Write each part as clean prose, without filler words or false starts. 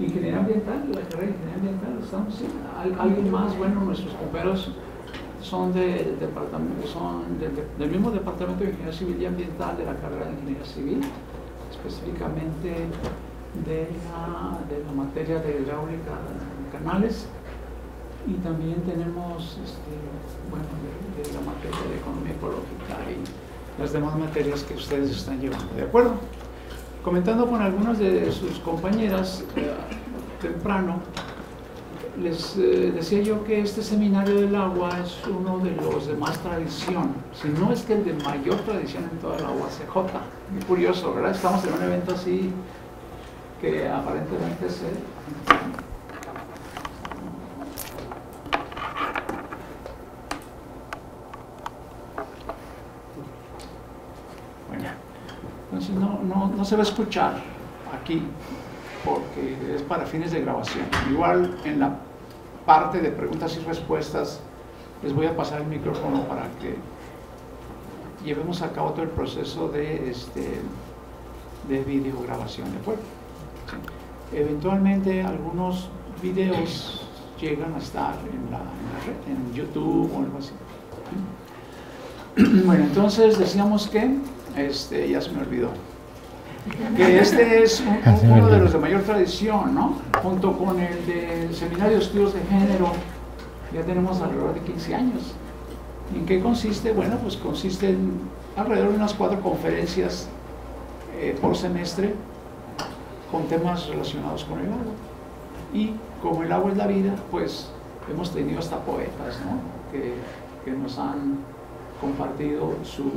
Ingeniería ambiental, la carrera de ingeniería ambiental, estamos, sí. Alguien más, bueno, nuestros compañeros son del mismo departamento de ingeniería civil y ambiental de la carrera de ingeniería civil, específicamente de la materia de hidráulica en canales, y también tenemos bueno, de la materia de economía ecológica y las demás materias que ustedes están llevando, ¿de acuerdo? Comentando con algunas de sus compañeras temprano, les decía yo que este seminario del agua es uno de los de más tradición, si no es que el de mayor tradición en toda la UACJ. Muy curioso, ¿verdad? Estamos en un evento así que aparentemente bueno, entonces no se va a escuchar aquí porque es para fines de grabación. Igual en la parte de preguntas y respuestas les voy a pasar el micrófono para que llevemos a cabo todo el proceso de videograbación, ¿de acuerdo? Sí. Eventualmente algunos videos llegan a estar en la red, en YouTube o algo así. Bueno, entonces decíamos que, ya se me olvidó, que este es uno de los de mayor tradición, ¿no? Junto con el del Seminario de Estudios de Género, ya tenemos alrededor de 15 años. ¿En qué consiste? Bueno, pues consiste en alrededor de unas 4 conferencias por semestre con temas relacionados con el agua. Y como el agua es la vida, pues hemos tenido hasta poetas, ¿no? que nos han compartido sus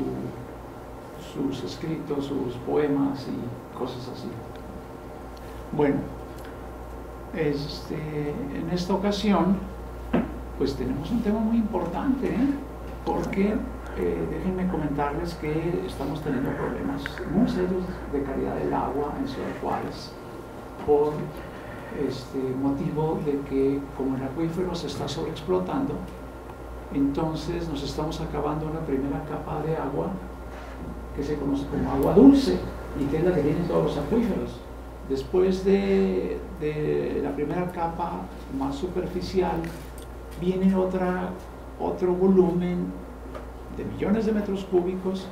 escritos, sus poemas y cosas así. Bueno, en esta ocasión pues tenemos un tema muy importante, porque déjenme comentarles que estamos teniendo problemas muy serios de calidad del agua en Ciudad Juárez por motivo de que como el acuífero se está sobreexplotando, entonces nos estamos acabando una primera capa de agua que se conoce como agua dulce y que es la que tienen todos los acuíferos. Después de la primera capa más superficial viene otro volumen de millones de metros cúbicos,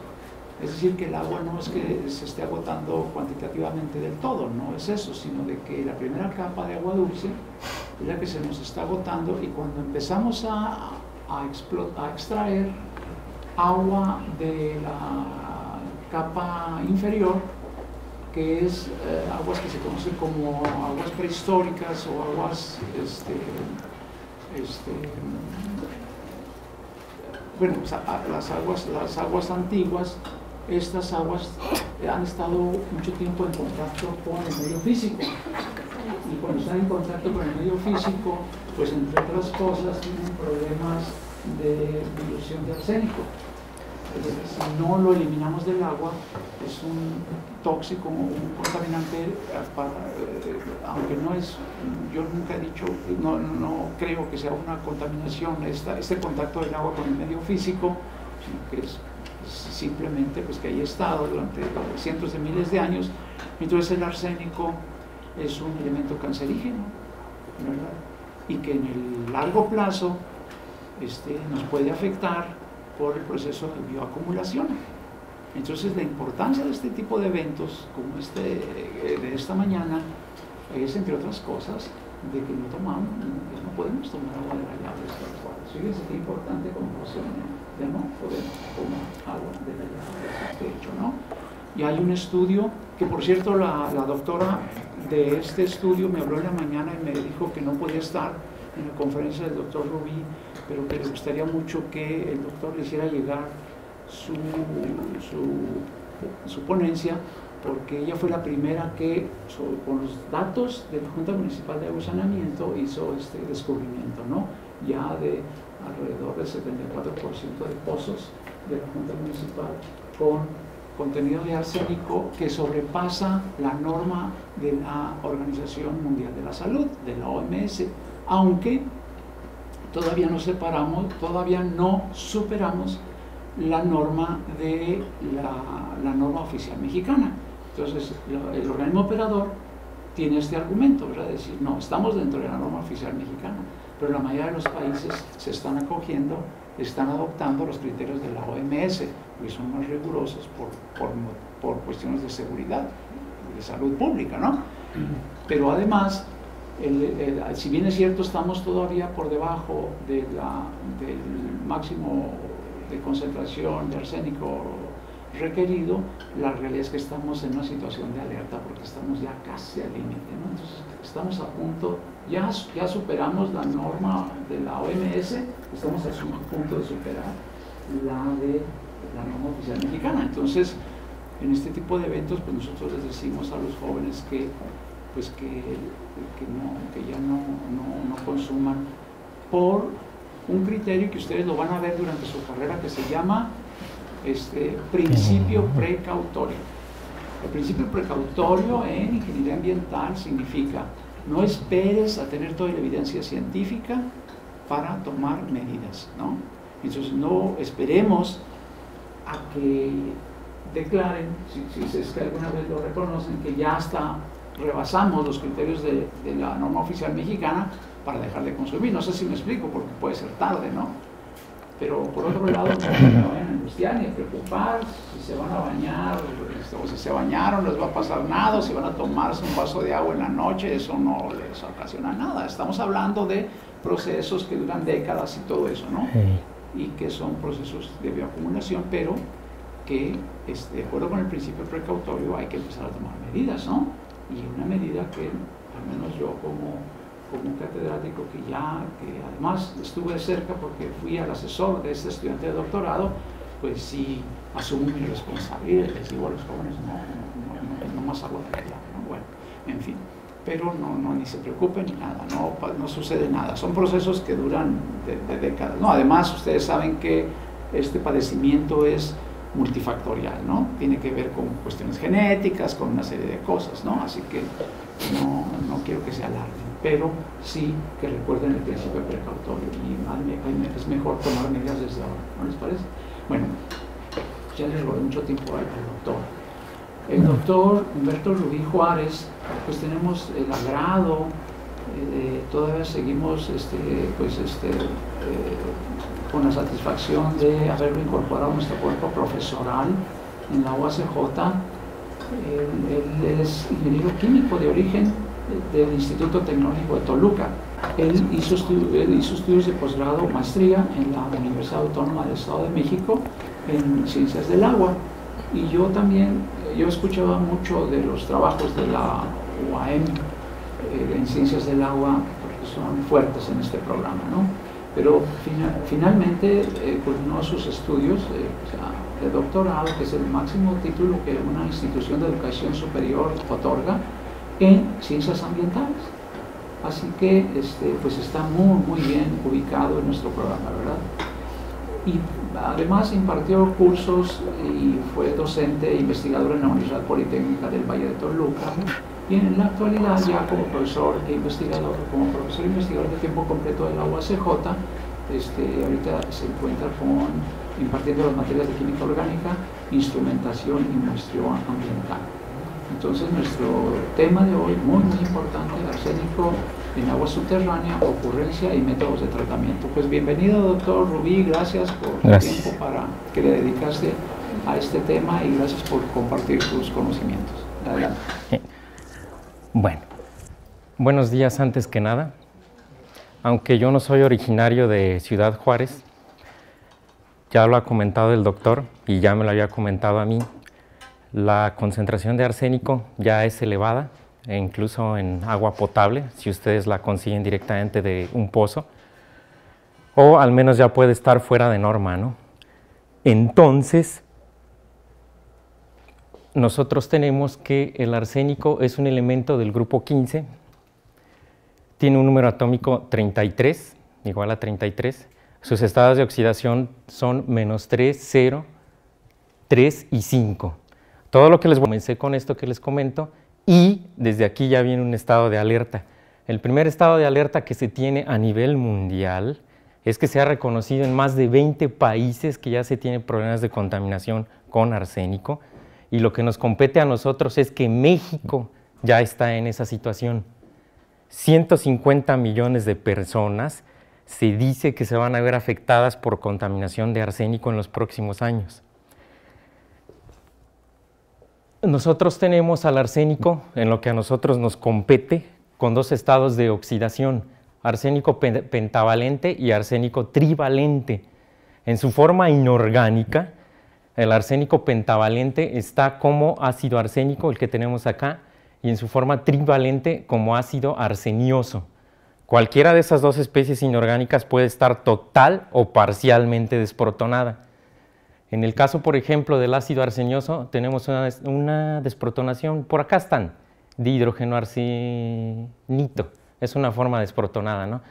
es decir, que el agua no es que se esté agotando cuantitativamente del todo, no es eso, sino de que la primera capa de agua dulce es la que se nos está agotando, y cuando empezamos a extraer agua de la capa inferior, que es aguas que se conocen como aguas prehistóricas o aguas bueno, las aguas antiguas, estas aguas han estado mucho tiempo en contacto con el medio físico, y cuando están en contacto con el medio físico, pues entre otras cosas tienen problemas de dilución de arsénico. Es decir, si no lo eliminamos del agua, es un tóxico, un contaminante, aunque no es, yo nunca he dicho, no creo que sea una contaminación este contacto del agua con el medio físico, sino que es simplemente pues que haya estado durante cientos de miles de años. Entonces el arsénico es un elemento cancerígeno, ¿verdad? Y que en el largo plazo nos puede afectar por el proceso de bioacumulación. Entonces la importancia de este tipo de eventos como de esta mañana es, entre otras cosas, de que no podemos tomar agua de la llave de Ciudad Juárez. Fíjense qué importante connotación, de no podemos tomar agua de la llave de hecho, ¿no? Y hay un estudio que, por cierto, la doctora de este estudio me habló en la mañana y me dijo que no podía estar en la conferencia del doctor Rubí, pero que le gustaría mucho que el doctor le hiciera llegar su ponencia, porque ella fue la primera que, con los datos de la Junta Municipal de Agua y Saneamiento, hizo este descubrimiento, ¿no? Ya de alrededor del 74% de pozos de la Junta Municipal con contenido de arsénico que sobrepasa la norma de la Organización Mundial de la Salud, de la OMS, aunque todavía no superamos la norma de la norma oficial mexicana. Entonces el organismo operador tiene este argumento, ¿verdad? De decir, no, estamos dentro de la norma oficial mexicana, pero la mayoría de los países se están acogiendo, están adoptando los criterios de la OMS, que son más rigurosos por cuestiones de seguridad, de salud pública, ¿no? Pero además, si bien es cierto, estamos todavía por debajo del máximo de concentración de arsénico requerido, la realidad es que estamos en una situación de alerta porque estamos ya casi al límite, ¿no? Entonces estamos a punto, ya superamos la norma de la OMS, estamos a punto de superar la de la norma oficial mexicana. Entonces, en este tipo de eventos, pues nosotros les decimos a los jóvenes que ya no consuman por un criterio que ustedes lo van a ver durante su carrera, que se llama principio precautorio. El principio precautorio en ingeniería ambiental significa: no esperes a tener toda la evidencia científica para tomar medidas, ¿no? Entonces no esperemos a que declaren, si es que alguna vez lo reconocen, que ya rebasamos los criterios de la norma oficial mexicana para dejar de consumir. No sé si me explico, porque puede ser tarde, ¿no? Pero por otro lado, no se vayan a angustiar ni a preocupar si se van a bañar, o si se bañaron, no les va a pasar nada, o si van a tomarse un vaso de agua en la noche, eso no les ocasiona nada. Estamos hablando de procesos que duran décadas y todo eso, ¿no? Y que son procesos de bioacumulación, pero que, de acuerdo con el principio precautorio, hay que empezar a tomar medidas, ¿no? Y una medida que, al menos yo como catedrático, que además estuve de cerca porque fui al asesor de este estudiante de doctorado, pues sí asumo mi responsabilidad, les digo a los jóvenes, no más agua de allá, ¿no? Bueno, en fin, pero ni se preocupen ni nada, no sucede nada, son procesos que duran de décadas, ¿no? Además, ustedes saben que este padecimiento es multifactorial, ¿no? Tiene que ver con cuestiones genéticas, con una serie de cosas, ¿no? Así que no quiero que se alarmen, pero sí que recuerden el principio precautorio y es mejor tomar medidas desde ahora, ¿no les parece? Bueno, ya les robé mucho tiempo al doctor. El doctor Humberto Rubí Juárez, pues tenemos el agrado, todavía seguimos con la satisfacción de haberlo incorporado a nuestro cuerpo profesoral en la UACJ. Él es ingeniero químico de origen del Instituto Tecnológico de Toluca. Él hizo estudios de posgrado, maestría en la Universidad Autónoma del Estado de México en Ciencias del Agua. Y yo también, escuchaba mucho de los trabajos de la UAM en Ciencias del Agua, porque son fuertes en este programa, ¿no? Pero finalmente culminó sus estudios de doctorado, que es el máximo título que una institución de educación superior otorga en ciencias ambientales. Así que pues está muy bien ubicado en nuestro programa, ¿verdad? Y además impartió cursos y fue docente e investigador en la Universidad Politécnica del Valle de Toluca, y en la actualidad ya como profesor investigador de tiempo completo de la UACJ. Ahorita se encuentra impartiendo las materias de química orgánica, instrumentación y muestreo ambiental. Entonces nuestro tema de hoy, muy importante, el arsénico en agua subterránea, ocurrencia y métodos de tratamiento. Pues bienvenido, doctor Rubí, gracias por el tiempo que le dedicaste a este tema y gracias por compartir tus conocimientos. Adelante. Bueno, buenos días antes que nada. Aunque yo no soy originario de Ciudad Juárez, ya lo ha comentado el doctor y ya me lo había comentado a mí, la concentración de arsénico ya es elevada, e incluso en agua potable, si ustedes la consiguen directamente de un pozo, o al menos ya puede estar fuera de norma, ¿no? Entonces, nosotros tenemos que el arsénico es un elemento del grupo 15, tiene un número atómico 33, igual a 33, sus estados de oxidación son -3, 0, 3 y 5. Todo lo que les comencé con esto que les comento, y desde aquí ya viene un estado de alerta. El primer estado de alerta que se tiene a nivel mundial es que se ha reconocido en más de 20 países que ya se tienen problemas de contaminación con arsénico, y lo que nos compete a nosotros es que México ya está en esa situación. 150 millones de personas se dice que se van a ver afectadas por contaminación de arsénico en los próximos años. Nosotros tenemos al arsénico, en lo que a nosotros nos compete, con dos estados de oxidación, arsénico pentavalente y arsénico trivalente. En su forma inorgánica, el arsénico pentavalente está como ácido arsénico, el que tenemos acá, y en su forma trivalente como ácido arsenioso. Cualquiera de esas dos especies inorgánicas puede estar total o parcialmente desprotonada. En el caso, por ejemplo, del ácido arsenioso, tenemos una desprotonación, por acá están, de hidrógeno arsenito. Es una forma desprotonada, ¿no?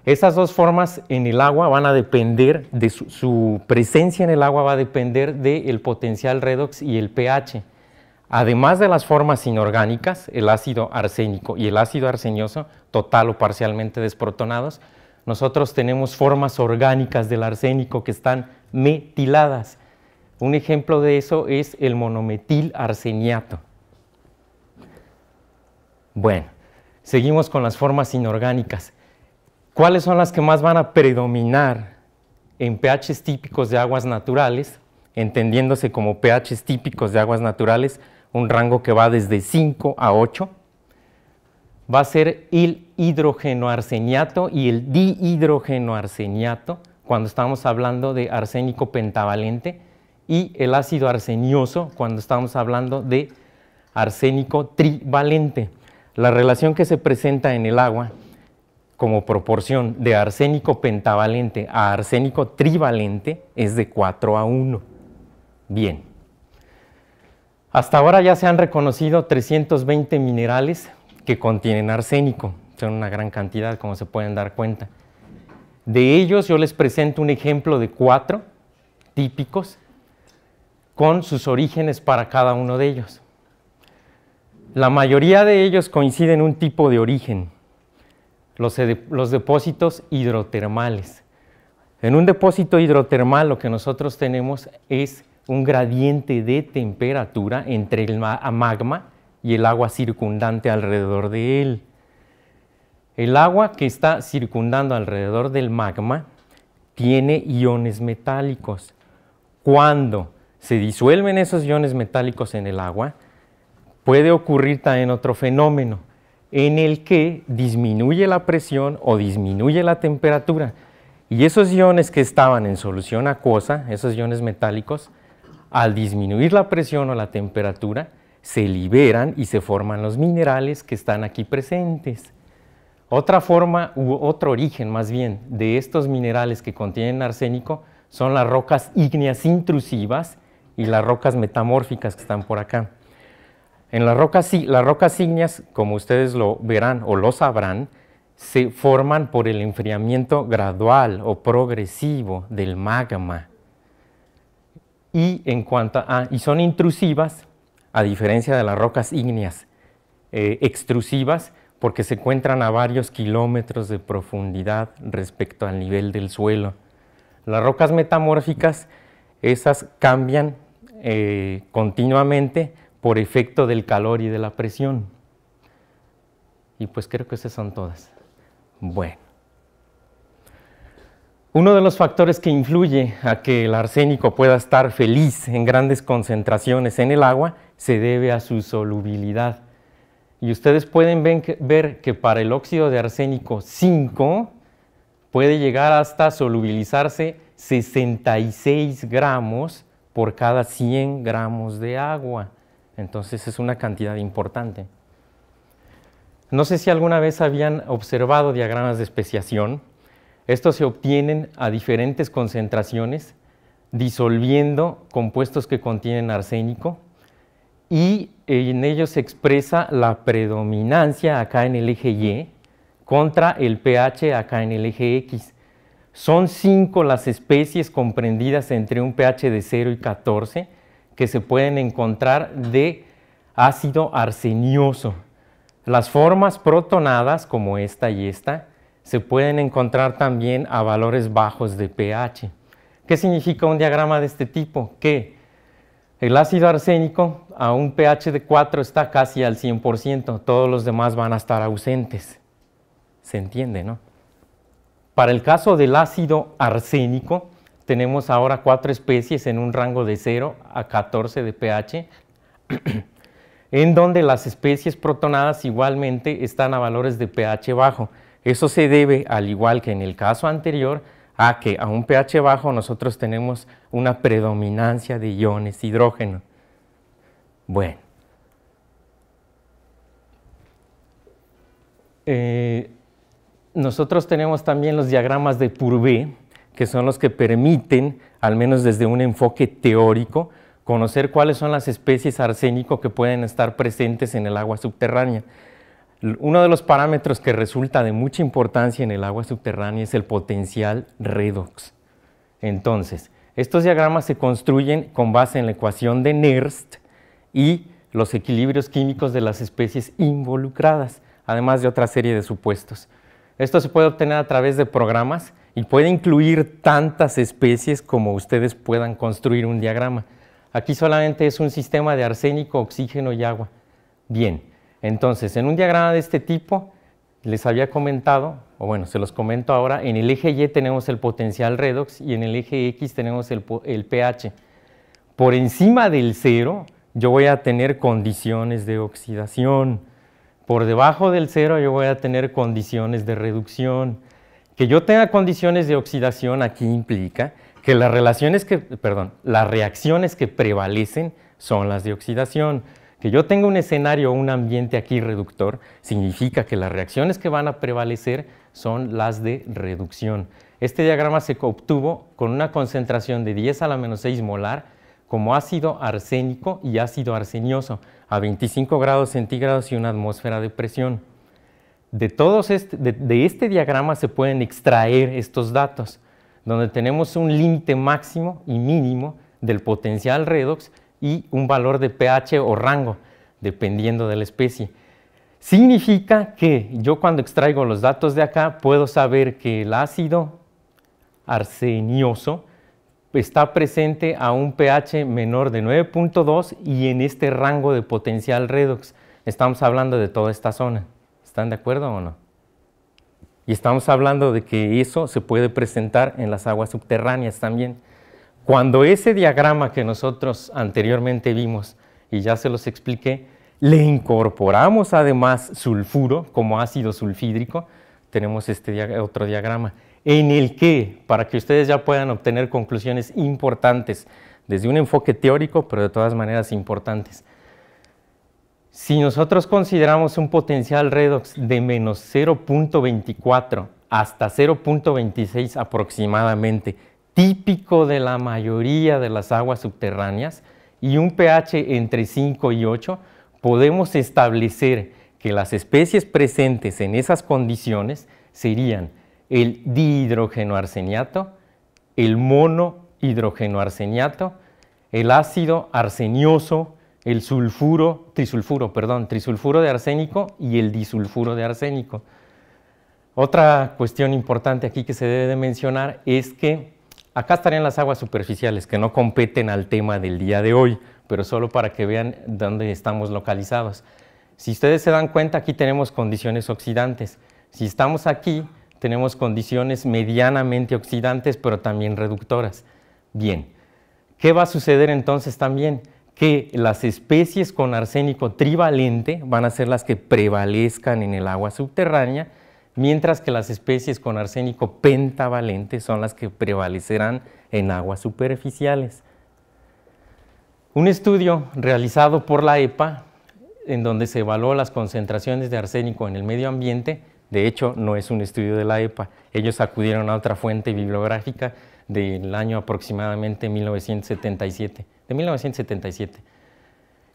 Esas dos formas en el agua van a depender de su presencia en el agua, va a depender del potencial redox y el pH. Además de las formas inorgánicas, el ácido arsénico y el ácido arsenioso, total o parcialmente desprotonados, nosotros tenemos formas orgánicas del arsénico que están metiladas. Un ejemplo de eso es el monometil arseniato. Bueno, seguimos con las formas inorgánicas. ¿Cuáles son las que más van a predominar en pHs típicos de aguas naturales? Entendiéndose como pHs típicos de aguas naturales, un rango que va desde 5 a 8. Va a ser el hidrógeno arseniato y el dihidrógeno arseniato, cuando estamos hablando de arsénico pentavalente, y el ácido arsenioso, cuando estamos hablando de arsénico trivalente. La relación que se presenta en el agua como proporción de arsénico pentavalente a arsénico trivalente es de 4 a 1. Bien. Hasta ahora ya se han reconocido 320 minerales que contienen arsénico. Son una gran cantidad, como se pueden dar cuenta. De ellos yo les presento un ejemplo de 4 típicos con sus orígenes para cada uno de ellos. La mayoría de ellos coinciden en un tipo de origen, los depósitos hidrotermales. En un depósito hidrotermal lo que nosotros tenemos es un gradiente de temperatura entre el magma y el agua circundante alrededor de él. El agua que está circundando alrededor del magma tiene iones metálicos. Cuando se disuelven esos iones metálicos en el agua, puede ocurrir también otro fenómeno en el que disminuye la presión o disminuye la temperatura. Y esos iones que estaban en solución acuosa, esos iones metálicos, al disminuir la presión o la temperatura, se liberan y se forman los minerales que están aquí presentes. Otra forma, u otro origen más bien, de estos minerales que contienen arsénico son las rocas ígneas intrusivas y las rocas metamórficas que están por acá. En las rocas ígneas, como ustedes lo verán o lo sabrán, se forman por el enfriamiento gradual o progresivo del magma. Y son intrusivas, a diferencia de las rocas ígneas extrusivas, porque se encuentran a varios kilómetros de profundidad respecto al nivel del suelo. Las rocas metamórficas, esas cambian continuamente por efecto del calor y de la presión. Y pues creo que esas son todas. Bueno. Uno de los factores que influye a que el arsénico pueda estar feliz en grandes concentraciones en el agua se debe a su solubilidad. Y ustedes pueden ver que para el óxido de arsénico 5 puede llegar hasta solubilizarse 66 gramos por cada 100 gramos de agua. Entonces es una cantidad importante. No sé si alguna vez habían observado diagramas de especiación. Estos se obtienen a diferentes concentraciones, disolviendo compuestos que contienen arsénico, y en ellos se expresa la predominancia acá en el eje Y contra el pH acá en el eje X. Son 5 las especies comprendidas entre un pH de 0 y 14 que se pueden encontrar de ácido arsenioso. Las formas protonadas, como esta y esta, se pueden encontrar también a valores bajos de pH. ¿Qué significa un diagrama de este tipo? Que el ácido arsénico a un pH de 4 está casi al 100%, todos los demás van a estar ausentes. ¿Se entiende, no? Para el caso del ácido arsénico, tenemos ahora 4 especies en un rango de 0 a 14 de pH, en donde las especies protonadas igualmente están a valores de pH bajo. Eso se debe, al igual que en el caso anterior, a que a un pH bajo nosotros tenemos una predominancia de iones hidrógeno. Bueno. Nosotros tenemos también los diagramas de Purvé, que son los que permiten, al menos desde un enfoque teórico, conocer cuáles son las especies arsénico que pueden estar presentes en el agua subterránea. Uno de los parámetros que resulta de mucha importancia en el agua subterránea es el potencial redox. Entonces, estos diagramas se construyen con base en la ecuación de Nernst y los equilibrios químicos de las especies involucradas, además de otra serie de supuestos. Esto se puede obtener a través de programas y puede incluir tantas especies como ustedes puedan construir un diagrama. Aquí solamente es un sistema de arsénico, oxígeno y agua. Bien, entonces en un diagrama de este tipo, les había comentado, o bueno, se los comento ahora, en el eje Y tenemos el potencial redox y en el eje X tenemos el pH. Por encima del 0, yo voy a tener condiciones de oxidación. Por debajo del 0 yo voy a tener condiciones de reducción. Que yo tenga condiciones de oxidación aquí implica que las reacciones que prevalecen son las de oxidación. Que yo tenga un escenario o un ambiente aquí reductor significa que las reacciones que van a prevalecer son las de reducción. Este diagrama se obtuvo con una concentración de 10 a la menos 6 molar como ácido arsénico y ácido arsenioso a 25 grados centígrados y una atmósfera de presión. De este diagrama se pueden extraer estos datos, donde tenemos un límite máximo y mínimo del potencial redox y un valor de pH o rango, dependiendo de la especie. Significa que yo cuando extraigo los datos de acá puedo saber que el ácido arsenioso está presente a un pH menor de 9.2 y en este rango de potencial redox. Estamos hablando de toda esta zona. ¿Están de acuerdo o no? Y estamos hablando de que eso se puede presentar en las aguas subterráneas también. Cuando ese diagrama que nosotros anteriormente vimos, y ya se los expliqué, le incorporamos además sulfuro como ácido sulfídrico, tenemos este otro diagrama, en el que, para que ustedes ya puedan obtener conclusiones importantes, desde un enfoque teórico, pero de todas maneras importantes. Si nosotros consideramos un potencial redox de menos 0.24 hasta 0.26 aproximadamente, típico de la mayoría de las aguas subterráneas, y un pH entre 5 y 8, podemos establecer que las especies presentes en esas condiciones serían el dihidrogenoarseniato, el monohidrogenoarseniato, el ácido arsenioso, el trisulfuro de arsénico y el disulfuro de arsénico. Otra cuestión importante aquí que se debe de mencionar es que acá estarían las aguas superficiales que no competen al tema del día de hoy, pero solo para que vean dónde estamos localizados. Si ustedes se dan cuenta, aquí tenemos condiciones oxidantes. Si estamos aquí, tenemos condiciones medianamente oxidantes, pero también reductoras. Bien, ¿qué va a suceder entonces también? Que las especies con arsénico trivalente van a ser las que prevalezcan en el agua subterránea, mientras que las especies con arsénico pentavalente son las que prevalecerán en aguas superficiales. Un estudio realizado por la EPA, en donde se evaluó las concentraciones de arsénico en el medio ambiente, de hecho no es un estudio de la EPA, ellos acudieron a otra fuente bibliográfica del año aproximadamente 1977,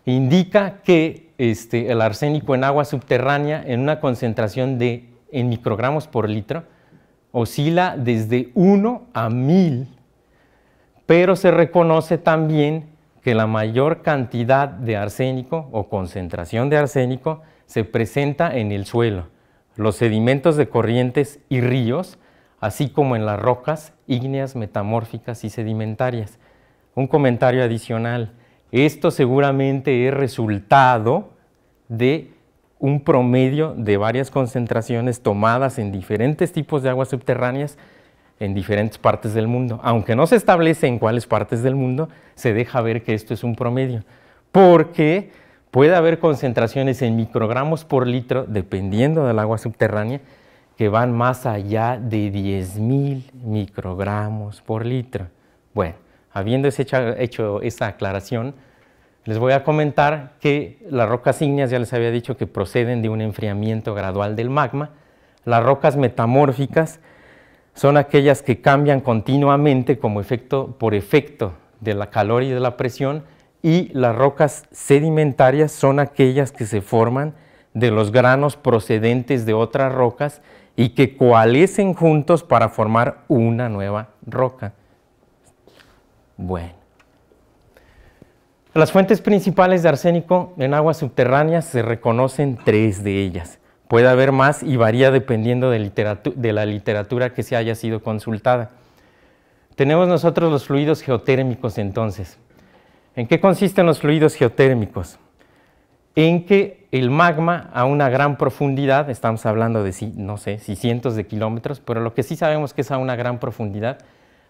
indica que el arsénico en agua subterránea en una concentración en microgramos por litro oscila desde 1 a 1000, pero se reconoce también que la mayor cantidad de arsénico o concentración de arsénico se presenta en el suelo, los sedimentos de corrientes y ríos, así como en las rocas ígneas, metamórficas y sedimentarias. Un comentario adicional, Esto seguramente es resultado de un promedio de varias concentraciones tomadas en diferentes tipos de aguas subterráneas en diferentes partes del mundo. Aunque no se establece en cuáles partes del mundo, se deja ver que esto es un promedio, porque puede haber concentraciones en microgramos por litro, dependiendo del agua subterránea, que van más allá de 10.000 microgramos por litro. Bueno, habiendo hecho esa aclaración, les voy a comentar que las rocas ígneas, ya les había dicho que proceden de un enfriamiento gradual del magma. Las rocas metamórficas son aquellas que cambian continuamente por efecto de la calor y de la presión, y las rocas sedimentarias son aquellas que se forman de los granos procedentes de otras rocas y que coalescen juntos para formar una nueva roca. Bueno, las fuentes principales de arsénico en aguas subterráneas se reconocen 3 de ellas. Puede haber más y varía dependiendo de la literatura que se haya sido consultada. Tenemos nosotros los fluidos geotérmicos entonces. ¿En qué consisten los fluidos geotérmicos? En que el magma a una gran profundidad, estamos hablando de, no sé, si cientos de kilómetros, pero lo que sí sabemos que es a una gran profundidad,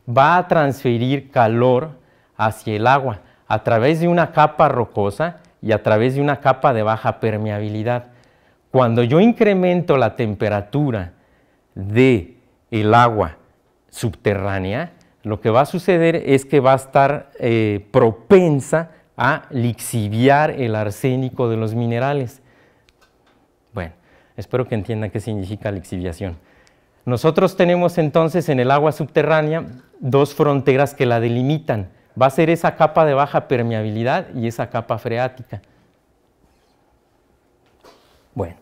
va a transferir calor hacia el agua a través de una capa rocosa y a través de una capa de baja permeabilidad. Cuando yo incremento la temperatura del agua subterránea, lo que va a suceder es que va a estar propensa a lixiviar el arsénico de los minerales. Bueno, espero que entiendan qué significa lixiviación. Nosotros tenemos entonces en el agua subterránea 2 fronteras que la delimitan. Va a ser esa capa de baja permeabilidad y esa capa freática. Bueno,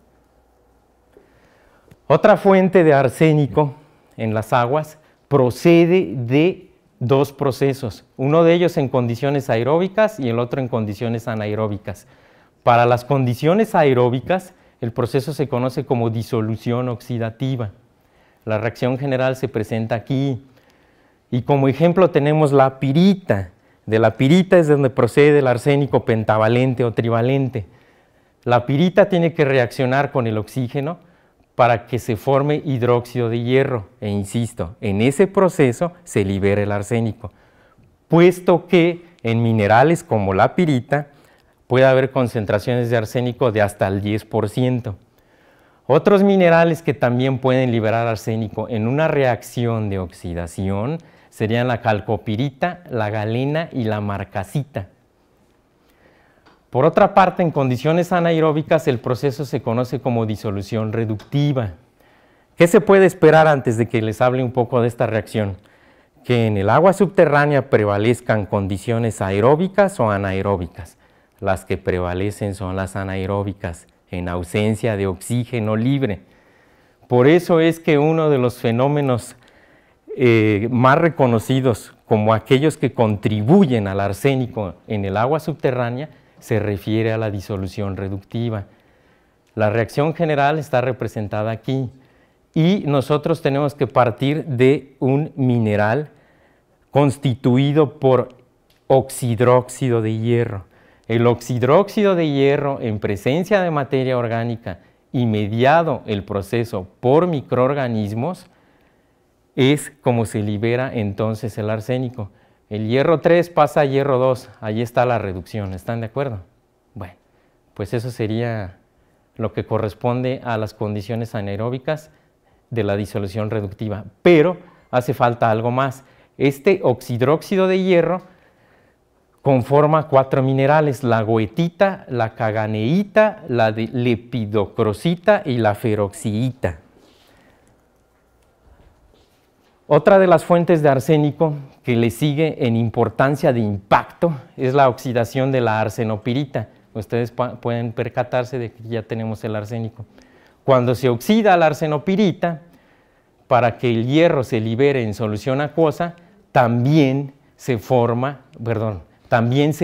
otra fuente de arsénico en las aguas procede de 2 procesos, uno de ellos en condiciones aeróbicas y el otro en condiciones anaeróbicas. Para las condiciones aeróbicas, el proceso se conoce como disolución oxidativa. La reacción general se presenta aquí. Y como ejemplo tenemos la pirita. De la pirita es donde procede el arsénico pentavalente o trivalente. La pirita tiene que reaccionar con el oxígeno para que se forme hidróxido de hierro. E insisto, en ese proceso se libera el arsénico, puesto que en minerales como la pirita puede haber concentraciones de arsénico de hasta el 10%. Otros minerales que también pueden liberar arsénico en una reacción de oxidación serían la calcopirita, la galena y la marcasita. Por otra parte, en condiciones anaeróbicas el proceso se conoce como disolución reductiva. ¿Qué se puede esperar antes de que les hable un poco de esta reacción? Que en el agua subterránea prevalezcan condiciones aeróbicas o anaeróbicas. Las que prevalecen son las anaeróbicas, en ausencia de oxígeno libre. Por eso es que uno de los fenómenos más reconocidos como aquellos que contribuyen al arsénico en el agua subterránea se refiere a la disolución reductiva. La reacción general está representada aquí y nosotros tenemos que partir de un mineral constituido por oxidróxido de hierro. El oxidróxido de hierro en presencia de materia orgánica y mediado el proceso por microorganismos es como se libera entonces el arsénico. El hierro 3 pasa a hierro 2, ahí está la reducción, ¿están de acuerdo? Bueno, pues eso sería lo que corresponde a las condiciones anaeróbicas de la disolución reductiva, pero hace falta algo más. Este oxidróxido de hierro conforma 4 minerales, la goetita, la caganeíta, la lepidocrosita y la feroxiita. Otra de las fuentes de arsénico que le sigue en importancia de impacto es la oxidación de la arsenopirita. Ustedes pueden percatarse de que ya tenemos el arsénico. Cuando se oxida la arsenopirita, para que el hierro se libere en solución acuosa, también se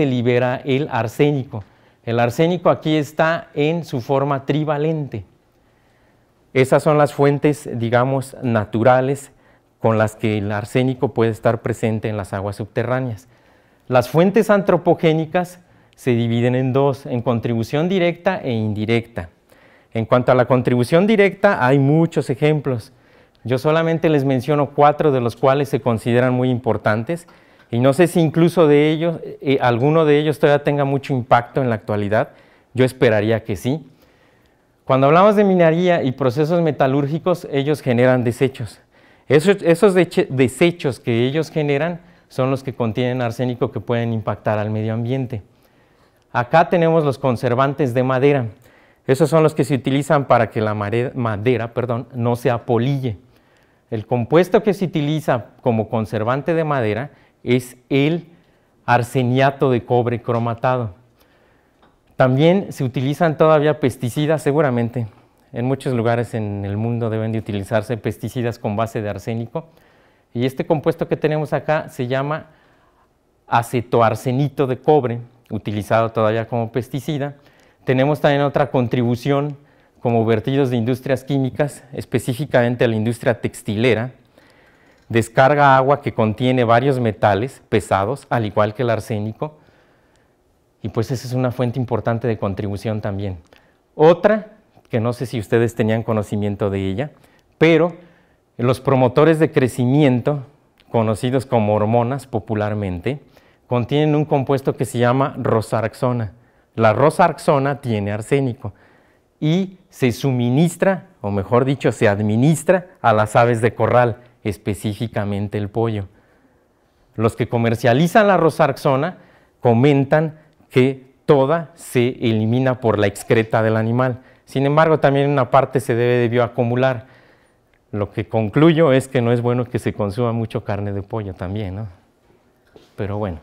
libera el arsénico. El arsénico aquí está en su forma trivalente. Esas son las fuentes, digamos, naturales con las que el arsénico puede estar presente en las aguas subterráneas. Las fuentes antropogénicas se dividen en dos, en contribución directa e indirecta. En cuanto a la contribución directa, hay muchos ejemplos. Yo solamente les menciono 4 de los cuales se consideran muy importantes y no sé si incluso de ellos, alguno de ellos todavía tenga mucho impacto en la actualidad. Yo esperaría que sí. Cuando hablamos de minería y procesos metalúrgicos, ellos generan desechos. Esos desechos que ellos generan son los que contienen arsénico que pueden impactar al medio ambiente. Acá tenemos los conservantes de madera. Esos son los que se utilizan para que la madera no se apolille. El compuesto que se utiliza como conservante de madera es el arseniato de cobre cromatado. También se utilizan todavía pesticidas, seguramente. En muchos lugares en el mundo deben de utilizarse pesticidas con base de arsénico. Y este compuesto que tenemos acá se llama acetoarsenito de cobre, utilizado todavía como pesticida. Tenemos también otra contribución como vertidos de industrias químicas, específicamente la industria textilera. Descarga agua que contiene varios metales pesados, al igual que el arsénico, y pues esa es una fuente importante de contribución también. Otra, que no sé si ustedes tenían conocimiento de ella, pero los promotores de crecimiento, conocidos como hormonas popularmente, contienen un compuesto que se llama rosarxona. La rosarxona tiene arsénico y se suministra, o mejor dicho, se administra a las aves de corral, específicamente el pollo. Los que comercializan la rosarxona comentan que toda se elimina por la excreta del animal. Sin embargo, también una parte se debe de bioacumular. Lo que concluyo es que no es bueno que se consuma mucho carne de pollo también, ¿no? Pero bueno.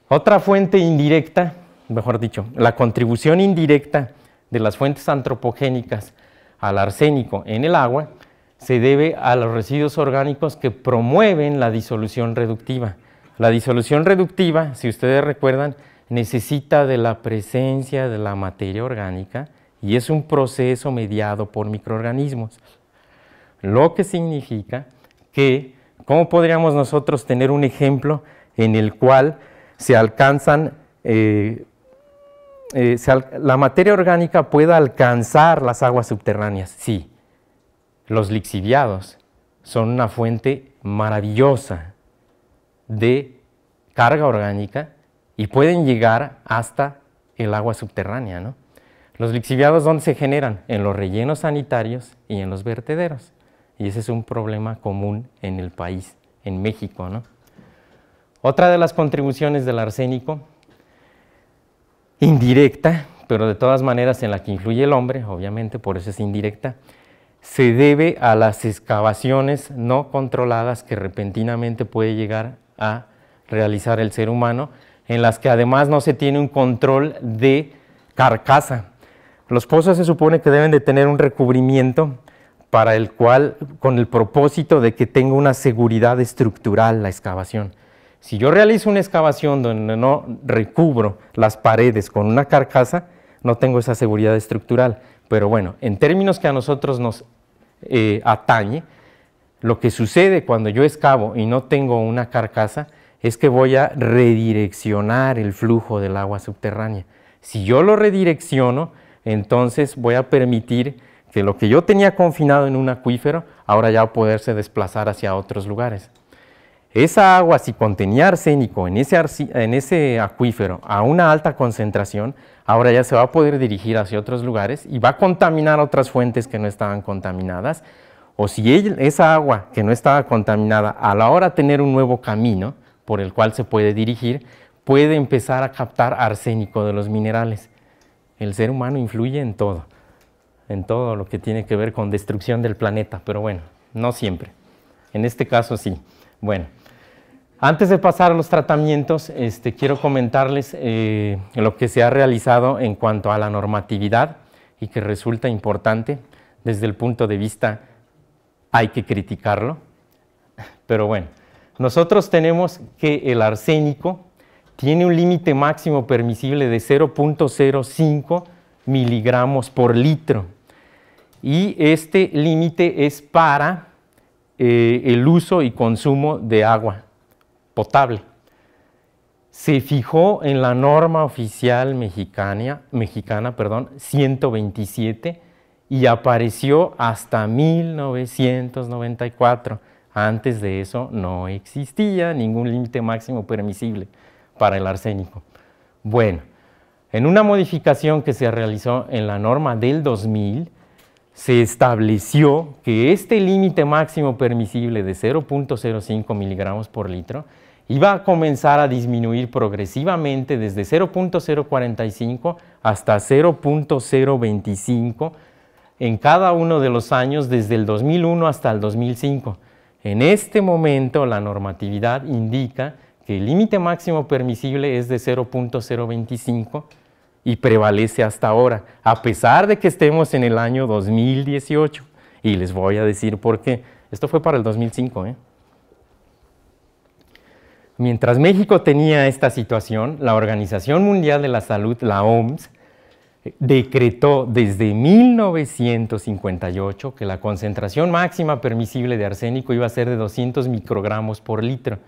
Otra fuente indirecta, mejor dicho, la contribución indirecta de las fuentes antropogénicas al arsénico en el agua se debe a los residuos orgánicos que promueven la disolución reductiva. La disolución reductiva, si ustedes recuerdan, necesita de la presencia de la materia orgánica y es un proceso mediado por microorganismos. Lo que significa que, ¿cómo podríamos nosotros tener un ejemplo en el cual se alcanzan, la materia orgánica pueda alcanzar las aguas subterráneas? Sí, los lixiviados son una fuente maravillosa de carga orgánica y pueden llegar hasta el agua subterránea, ¿no? Los lixiviados, ¿dónde se generan? En los rellenos sanitarios y en los vertederos. Y ese es un problema común en el país, en México, ¿no? Otra de las contribuciones del arsénico, indirecta, pero de todas maneras en la que influye el hombre, obviamente, por eso es indirecta, se debe a las excavaciones no controladas que repentinamente puede llegar a realizar el ser humano, en las que además no se tiene un control de carcasa. Los pozos se supone que deben de tener un recubrimiento para el cual, con el propósito de que tenga una seguridad estructural la excavación. Si yo realizo una excavación donde no recubro las paredes con una carcasa, no tengo esa seguridad estructural. Pero bueno, en términos que a nosotros nos atañe, lo que sucede cuando yo excavo y no tengo una carcasa es que voy a redireccionar el flujo del agua subterránea. Si yo lo redirecciono, entonces voy a permitir que lo que yo tenía confinado en un acuífero, ahora ya va a poderse desplazar hacia otros lugares. Esa agua, si contenía arsénico en ese acuífero a una alta concentración, ahora ya se va a poder dirigir hacia otros lugares y va a contaminar otras fuentes que no estaban contaminadas. O si esa agua que no estaba contaminada, a la hora de tener un nuevo camino por el cual se puede dirigir, puede empezar a captar arsénico de los minerales. El ser humano influye en todo lo que tiene que ver con destrucción del planeta, pero bueno, no siempre. En este caso sí. Bueno, antes de pasar a los tratamientos, quiero comentarles lo que se ha realizado en cuanto a la normatividad y que resulta importante desde el punto de vista, hay que criticarlo, pero bueno, nosotros tenemos que el arsénico tiene un límite máximo permisible de 0.05 miligramos por litro y este límite es para el uso y consumo de agua potable. se fijó en la norma oficial mexicana 127 y apareció hasta 1994. Antes de eso no existía ningún límite máximo permisible para el arsénico. Bueno, en una modificación que se realizó en la norma del 2000, se estableció que este límite máximo permisible de 0.05 miligramos por litro iba a comenzar a disminuir progresivamente desde 0.045 hasta 0.025 en cada uno de los años desde el 2001 hasta el 2005. En este momento la normatividad indica que el límite máximo permisible es de 0.025 y prevalece hasta ahora, a pesar de que estemos en el año 2018. Y les voy a decir por qué. Esto fue para el 2005, Mientras México tenía esta situación, la Organización Mundial de la Salud, la OMS, decretó desde 1958 que la concentración máxima permisible de arsénico iba a ser de 200 microgramos por litro.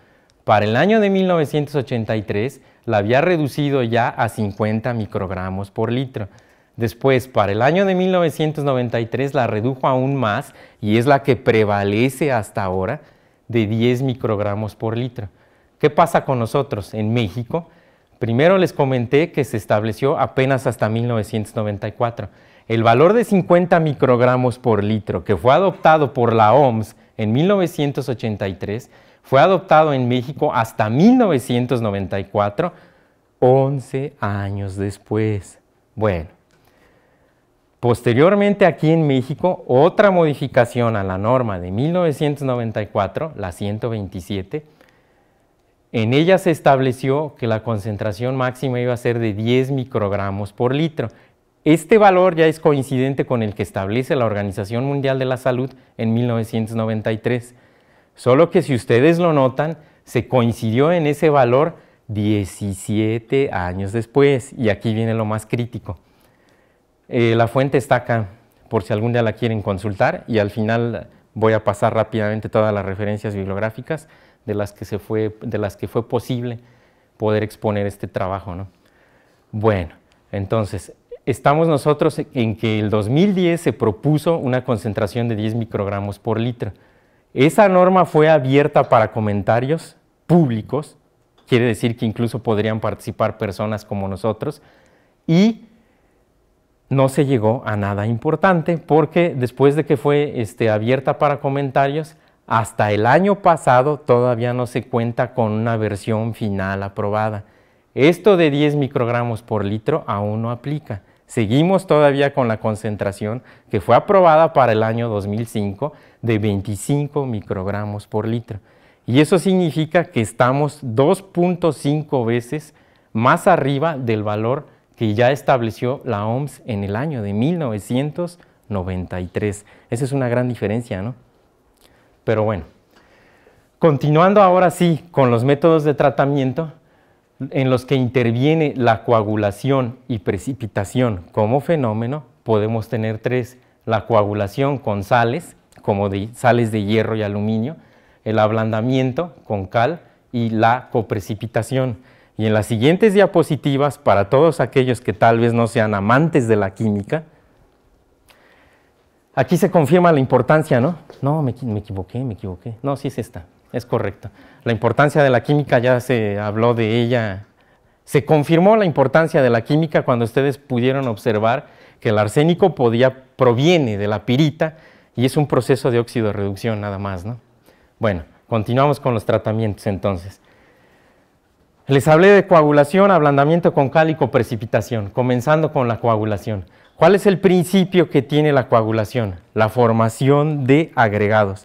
Para el año de 1983 la había reducido ya a 50 microgramos por litro. Después, para el año de 1993 la redujo aún más y es la que prevalece hasta ahora, de 10 microgramos por litro. ¿Qué pasa con nosotros en México? Primero les comenté que se estableció apenas hasta 1994. El valor de 50 microgramos por litro que fue adoptado por la OMS en 1983 fue adoptado en México hasta 1994, 11 años después. Bueno, posteriormente aquí en México, otra modificación a la norma de 1994, la 127, en ella se estableció que la concentración máxima iba a ser de 10 microgramos por litro. Este valor ya es coincidente con el que establece la Organización Mundial de la Salud en 1993. Solo que si ustedes lo notan, se coincidió en ese valor 17 años después. Y aquí viene lo más crítico. La fuente está acá, por si algún día la quieren consultar, y al final voy a pasar rápidamente todas las referencias bibliográficas de las que fue posible poder exponer este trabajo, ¿no? Bueno, entonces, estamos nosotros en que el 2010 se propuso una concentración de 10 microgramos por litro. Esa norma fue abierta para comentarios públicos, quiere decir que incluso podrían participar personas como nosotros, y no se llegó a nada importante porque después de que fue abierta para comentarios, hasta el año pasado todavía no se cuenta con una versión final aprobada. Esto de 10 microgramos por litro aún no aplica. Seguimos todavía con la concentración que fue aprobada para el año 2005 de 25 microgramos por litro. Y eso significa que estamos 2.5 veces más arriba del valor que ya estableció la OMS en el año de 1993. Esa es una gran diferencia, ¿no? Pero bueno, continuando ahora sí con los métodos de tratamiento en los que interviene la coagulación y precipitación como fenómeno, podemos tener tres: la coagulación con sales, como sales de hierro y aluminio, el ablandamiento con cal y la coprecipitación. Y en las siguientes diapositivas, para todos aquellos que tal vez no sean amantes de la química, aquí se confirma la importancia, ¿no? No, me equivoqué. No, sí es esta, es correcto. La importancia de la química ya se habló de ella. Se confirmó la importancia de la química cuando ustedes pudieron observar que el arsénico proviene de la pirita y es un proceso de óxido de reducción nada más, ¿no? Bueno, continuamos con los tratamientos entonces. Les hablé de coagulación, ablandamiento con cal y coprecipitación, comenzando con la coagulación. ¿Cuál es el principio que tiene la coagulación? La formación de agregados.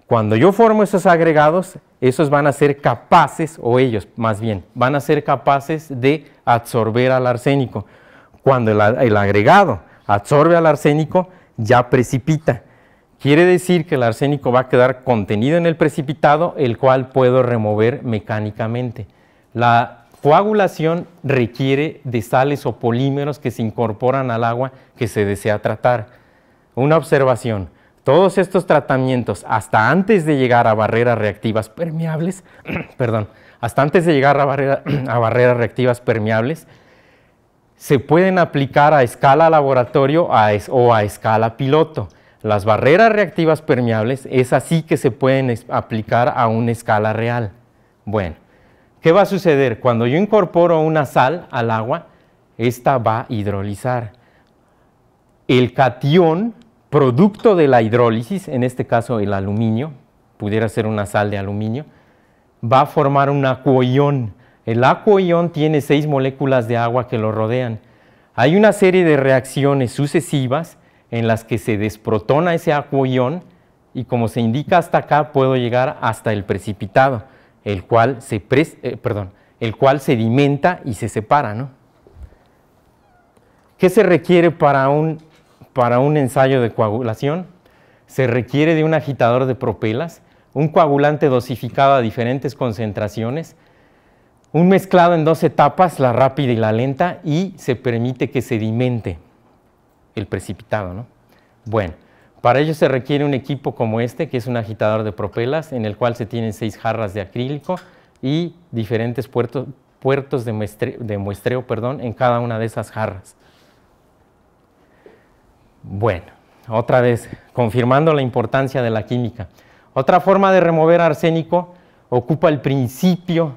Cuando yo formo esos agregados, esos van a ser capaces, o ellos más bien, van a ser capaces de absorber al arsénico. Cuando el agregado absorbe al arsénico, ya precipita. Quiere decir que el arsénico va a quedar contenido en el precipitado, el cual puedo remover mecánicamente. La coagulación requiere de sales o polímeros que se incorporan al agua que se desea tratar. Una observación: todos estos tratamientos, hasta antes de llegar a barreras reactivas permeables, hasta antes de llegar a barreras reactivas permeables, se pueden aplicar a escala laboratorio o a escala piloto. Las barreras reactivas permeables es así que se pueden aplicar a una escala real. Bueno, ¿qué va a suceder? Cuando yo incorporo una sal al agua, esta va a hidrolizar. El catión, producto de la hidrólisis, en este caso el aluminio, pudiera ser una sal de aluminio, va a formar un acuoión. El acuoión tiene 6 moléculas de agua que lo rodean. Hay una serie de reacciones sucesivas en las que se desprotona ese acuoión y, como se indica hasta acá, puedo llegar hasta el precipitado, el cual sedimenta y se separa, ¿no? ¿Qué se requiere para un ensayo de coagulación? Se requiere de un agitador de propelas, un coagulante dosificado a diferentes concentraciones, un mezclado en 2 etapas, la rápida y la lenta, y se permite que sedimente el precipitado, ¿no? Bueno, para ello se requiere un equipo como este, que es un agitador de propelas, en el cual se tienen 6 jarras de acrílico y diferentes puertos de muestreo, en cada una de esas jarras. Bueno, otra vez, confirmando la importancia de la química. Otra forma de remover arsénico ocupa el principio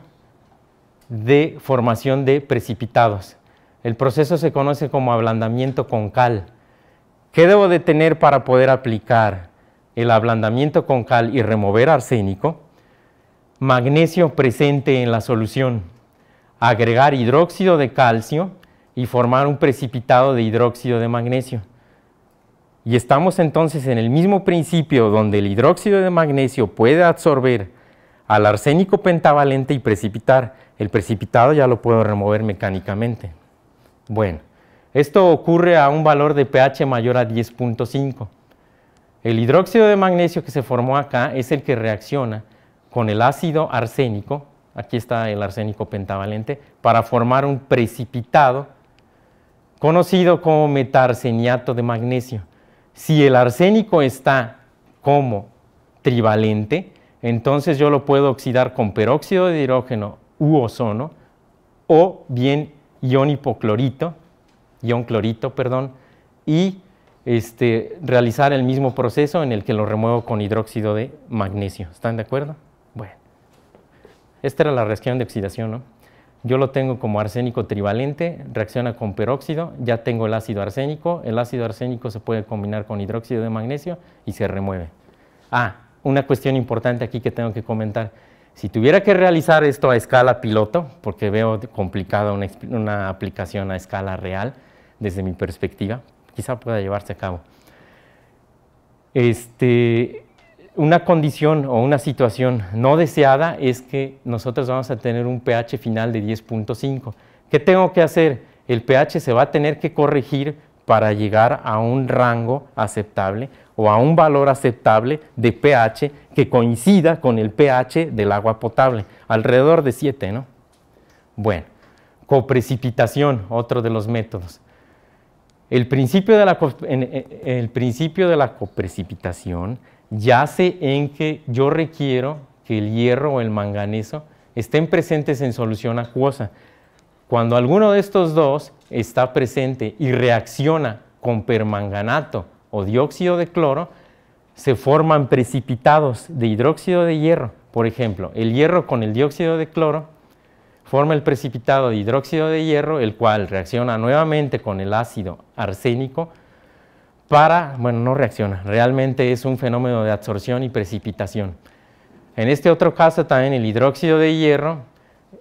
de formación de precipitados. El proceso se conoce como ablandamiento con cal. ¿Qué debo de tener para poder aplicar el ablandamiento con cal y remover arsénico? Magnesio presente en la solución, agregar hidróxido de calcio y formar un precipitado de hidróxido de magnesio. Y estamos entonces en el mismo principio donde el hidróxido de magnesio puede absorber al arsénico pentavalente y precipitar. El precipitado ya lo puedo remover mecánicamente. Bueno, esto ocurre a un valor de pH mayor a 10.5. El hidróxido de magnesio que se formó acá es el que reacciona con el ácido arsénico, aquí está el arsénico pentavalente, para formar un precipitado conocido como metarseniato de magnesio. Si el arsénico está como trivalente, entonces yo lo puedo oxidar con peróxido de hidrógeno u ozono, o bien ion clorito, y realizar el mismo proceso en el que lo remuevo con hidróxido de magnesio. ¿Están de acuerdo? Bueno, esta era la reacción de oxidación, ¿no? Yo lo tengo como arsénico trivalente, reacciona con peróxido, ya tengo el ácido arsénico se puede combinar con hidróxido de magnesio y se remueve. Una cuestión importante aquí que tengo que comentar. Si tuviera que realizar esto a escala piloto, porque veo complicada una aplicación a escala real, desde mi perspectiva, quizá pueda llevarse a cabo. Una condición o una situación no deseada es que nosotros vamos a tener un pH final de 10.5. ¿Qué tengo que hacer? El pH se va a tener que corregir para llegar a un rango aceptable o a un valor aceptable de pH que coincida con el pH del agua potable, alrededor de 7, ¿no? Bueno, coprecipitación, otro de los métodos. El principio de la coprecipitación yace en que yo requiero que el hierro o el manganeso estén presentes en solución acuosa. Cuando alguno de estos dos está presente y reacciona con permanganato o dióxido de cloro, se forman precipitados de hidróxido de hierro. Por ejemplo, el hierro con el dióxido de cloro forma el precipitado de hidróxido de hierro, el cual reacciona nuevamente con el ácido arsénico no reacciona, realmente es un fenómeno de absorción y precipitación. En este otro caso también el hidróxido de hierro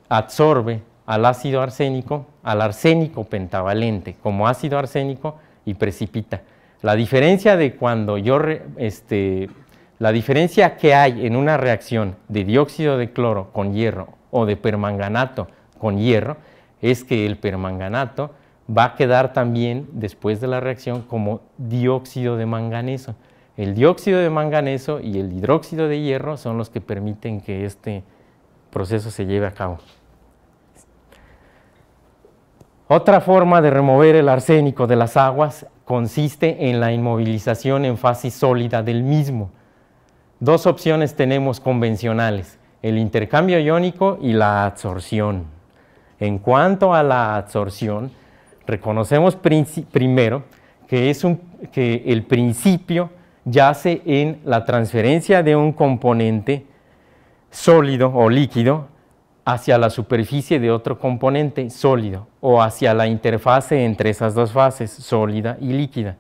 absorbe al ácido arsénico, al arsénico pentavalente como ácido arsénico y precipita. La diferencia de cuando la diferencia que hay en una reacción de dióxido de cloro con hierro o de permanganato con hierro es que el permanganato va a quedar también después de la reacción como dióxido de manganeso. El dióxido de manganeso y el hidróxido de hierro son los que permiten que este proceso se lleve a cabo. Otra forma de remover el arsénico de las aguas consiste en la inmovilización en fase sólida del mismo. Dos opciones tenemos convencionales. el intercambio iónico y la adsorción. En cuanto a la adsorción, reconocemos primero que el principio yace en la transferencia de un componente sólido o líquido hacia la superficie de otro componente sólido o hacia la interfase entre esas dos fases, sólida y líquida.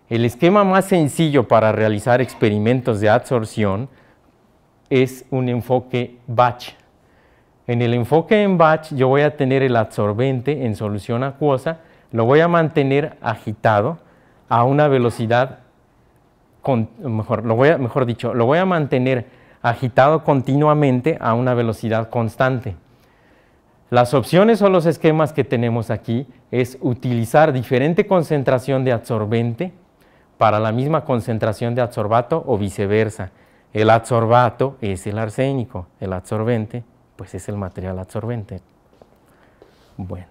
El esquema más sencillo para realizar experimentos de adsorción es un enfoque batch. En el enfoque en batch yo voy a tener el adsorbente en solución acuosa, lo voy a mantener agitado a una velocidad, lo voy a mantener agitado continuamente a una velocidad constante. Las opciones o los esquemas que tenemos aquí es utilizar diferente concentración de adsorbente para la misma concentración de adsorbato o viceversa. El adsorbato es el arsénico, el adsorbente pues es el material adsorbente. Bueno,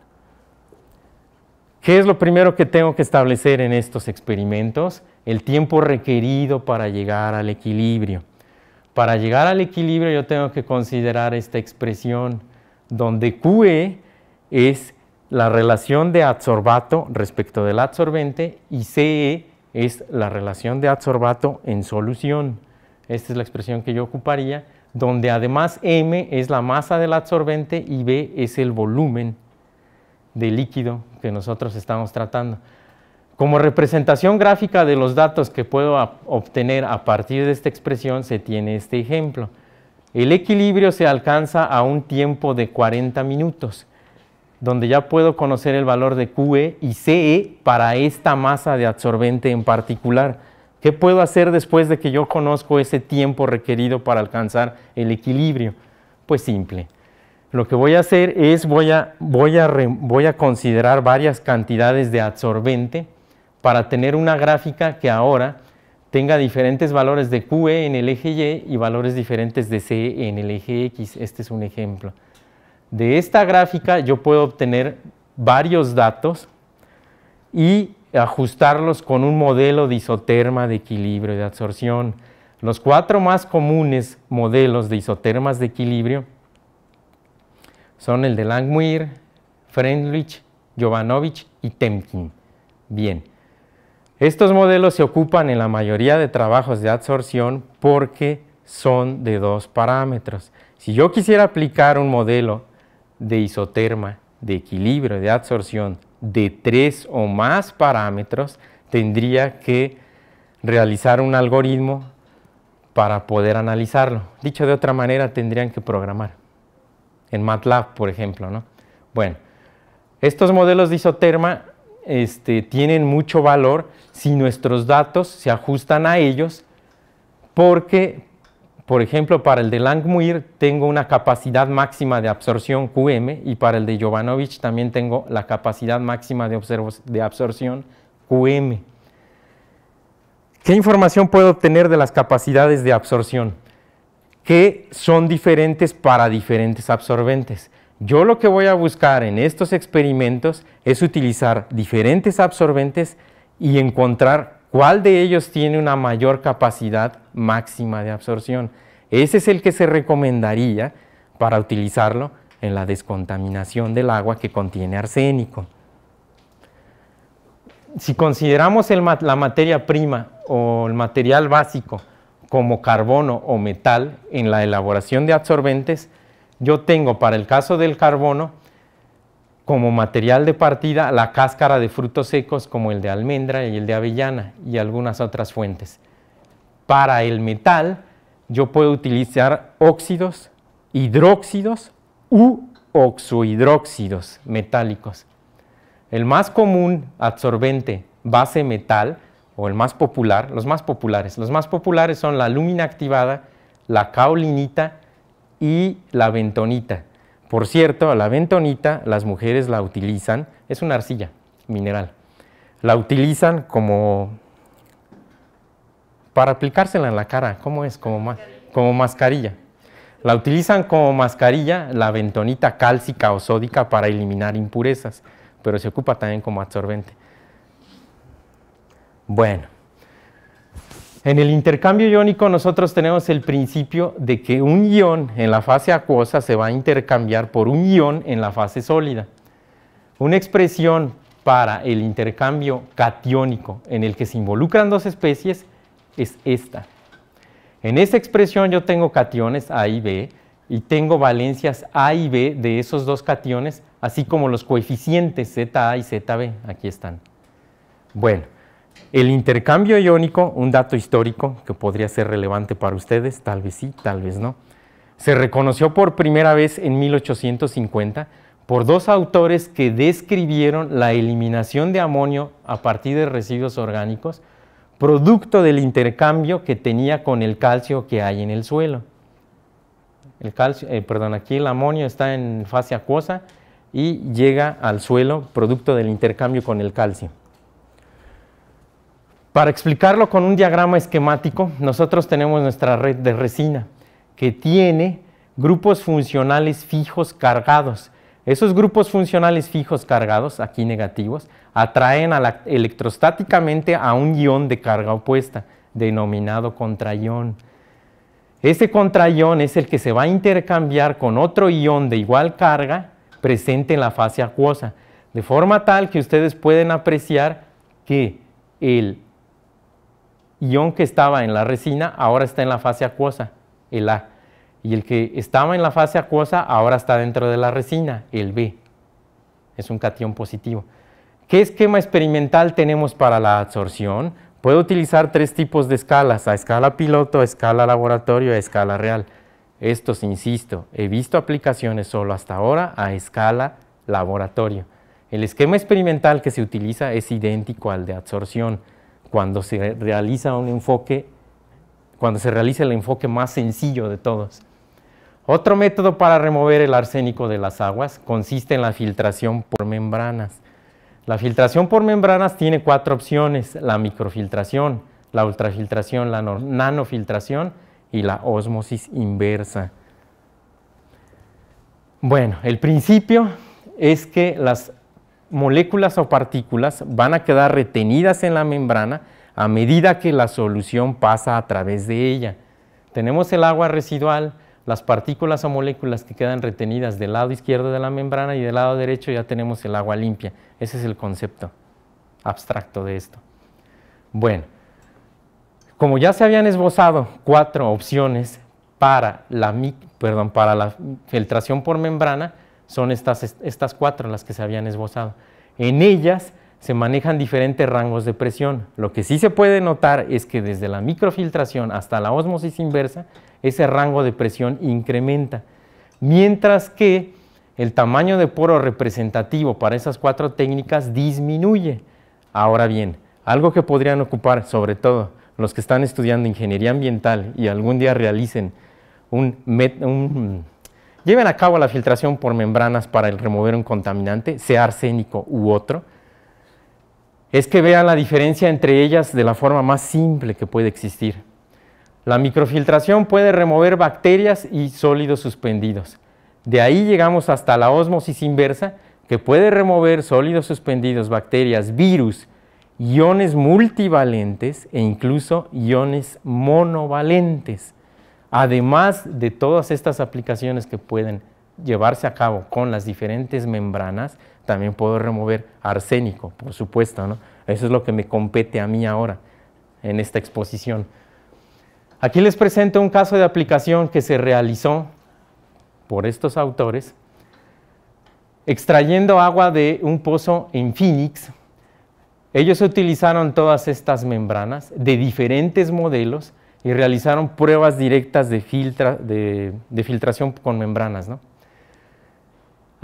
¿qué es lo primero que tengo que establecer en estos experimentos? El tiempo requerido para llegar al equilibrio. Para llegar al equilibrio yo tengo que considerar esta expresión donde QE es la relación de adsorbato respecto del adsorbente y CE es la relación de adsorbato en solución. Esta es la expresión que yo ocuparía, donde además M es la masa del adsorbente y B es el volumen del líquido que nosotros estamos tratando. Como representación gráfica de los datos que puedo obtener a partir de esta expresión se tiene este ejemplo. El equilibrio se alcanza a un tiempo de 40 minutos, donde ya puedo conocer el valor de QE y CE para esta masa de adsorbente en particular. ¿Qué puedo hacer después de que yo conozco ese tiempo requerido para alcanzar el equilibrio? Pues simple. Lo que voy a hacer es voy a considerar varias cantidades de adsorbente para tener una gráfica que ahora tenga diferentes valores de QE en el eje Y y valores diferentes de CE en el eje X. Este es un ejemplo. De esta gráfica yo puedo obtener varios datos y ajustarlos con un modelo de isoterma de equilibrio de adsorción. Los 4 más comunes modelos de isotermas de equilibrio son el de Langmuir, Freundlich, Jovanovic y Temkin. Bien, estos modelos se ocupan en la mayoría de trabajos de adsorción porque son de 2 parámetros. Si yo quisiera aplicar un modelo de isoterma de equilibrio de adsorción de 3 o más parámetros, tendría que realizar un algoritmo para poder analizarlo. Dicho de otra manera, tendrían que programar. En MATLAB, por ejemplo, ¿no? Bueno, estos modelos de isoterma tienen mucho valor si nuestros datos se ajustan a ellos, porque, por ejemplo, para el de Langmuir tengo una capacidad máxima de absorción QM y para el de Jovanovic también tengo la capacidad máxima de absorción QM. ¿Qué información puedo obtener de las capacidades de absorción? Que son diferentes para diferentes absorbentes. Yo lo que voy a buscar en estos experimentos es utilizar diferentes absorbentes y encontrar cuál de ellos tiene una mayor capacidad máxima de absorción. Ese es el que se recomendaría para utilizarlo en la descontaminación del agua que contiene arsénico. Si consideramos la materia prima o el material básico como carbono o metal en la elaboración de adsorbentes, yo tengo para el caso del carbono como material de partida la cáscara de frutos secos como el de almendra y el de avellana y algunas otras fuentes. Para el metal yo puedo utilizar óxidos, hidróxidos u oxohidróxidos metálicos. El más común absorbente base metal o el más popular, los más populares son la alúmina activada, la kaolinita y la bentonita. Por cierto, la bentonita las mujeres la utilizan, es una arcilla mineral, la utilizan como para aplicársela en la cara, ¿cómo es? Como mascarilla. La utilizan como mascarilla la bentonita cálcica o sódica para eliminar impurezas, pero se ocupa también como absorbente. Bueno, En el intercambio iónico nosotros tenemos el principio de que un ion en la fase acuosa se va a intercambiar por un ion en la fase sólida. Una expresión para el intercambio catiónico en el que se involucran dos especies es esta. En esa expresión yo tengo cationes A y B y tengo valencias A y B de esos dos cationes, así como los coeficientes ZA y ZB, aquí están. Bueno, el intercambio iónico, un dato histórico que podría ser relevante para ustedes, tal vez sí, tal vez no, se reconoció por primera vez en 1850 por dos autores que describieron la eliminación de amonio a partir de residuos orgánicos, producto del intercambio que tenía con el calcio que hay en el suelo. El calcio, aquí el amonio está en fase acuosa y llega al suelo producto del intercambio con el calcio. Para explicarlo con un diagrama esquemático, nosotros tenemos nuestra red de resina que tiene grupos funcionales fijos cargados. Esos grupos funcionales fijos cargados, aquí negativos, atraen electrostáticamente a un ion de carga opuesta, denominado contraión. Ese contraión es el que se va a intercambiar con otro ion de igual carga presente en la fase acuosa, de forma tal que ustedes pueden apreciar que el ion que estaba en la resina ahora está en la fase acuosa, el A, y el que estaba en la fase acuosa ahora está dentro de la resina, el B. Es un catión positivo. ¿Qué esquema experimental tenemos para la absorción? Puedo utilizar tres tipos de escalas, a escala piloto, a escala laboratorio y a escala real. Estos, insisto, he visto aplicaciones solo hasta ahora a escala laboratorio. El esquema experimental que se utiliza es idéntico al de absorción cuando se realiza el enfoque más sencillo de todos. Otro método para remover el arsénico de las aguas consiste en la filtración por membranas. La filtración por membranas tiene cuatro opciones: la microfiltración, la ultrafiltración, la nanofiltración y la ósmosis inversa. Bueno, el principio es que las moléculas o partículas van a quedar retenidas en la membrana a medida que la solución pasa a través de ella. Tenemos el agua residual, las partículas o moléculas que quedan retenidas del lado izquierdo de la membrana y del lado derecho ya tenemos el agua limpia. Ese es el concepto abstracto de esto. Bueno, como ya se habían esbozado cuatro opciones para la filtración por membrana, son estas cuatro las que se habían esbozado. En ellas se manejan diferentes rangos de presión. Lo que sí se puede notar es que desde la microfiltración hasta la ósmosis inversa, ese rango de presión incrementa, mientras que el tamaño de poro representativo para esas cuatro técnicas disminuye. Ahora bien, algo que podrían ocupar, sobre todo los que están estudiando ingeniería ambiental y algún día realicen lleven a cabo la filtración por membranas para remover un contaminante, sea arsénico u otro, es que vean la diferencia entre ellas de la forma más simple que puede existir. La microfiltración puede remover bacterias y sólidos suspendidos. De ahí llegamos hasta la ósmosis inversa, que puede remover sólidos suspendidos, bacterias, virus, iones multivalentes e incluso iones monovalentes. Además de todas estas aplicaciones que pueden llevarse a cabo con las diferentes membranas, también puedo remover arsénico, por supuesto, ¿no? Eso es lo que me compete a mí ahora en esta exposición. Aquí les presento un caso de aplicación que se realizó por estos autores, extrayendo agua de un pozo en Phoenix. Ellos utilizaron todas estas membranas de diferentes modelos y realizaron pruebas directas de filtración con membranas, ¿no?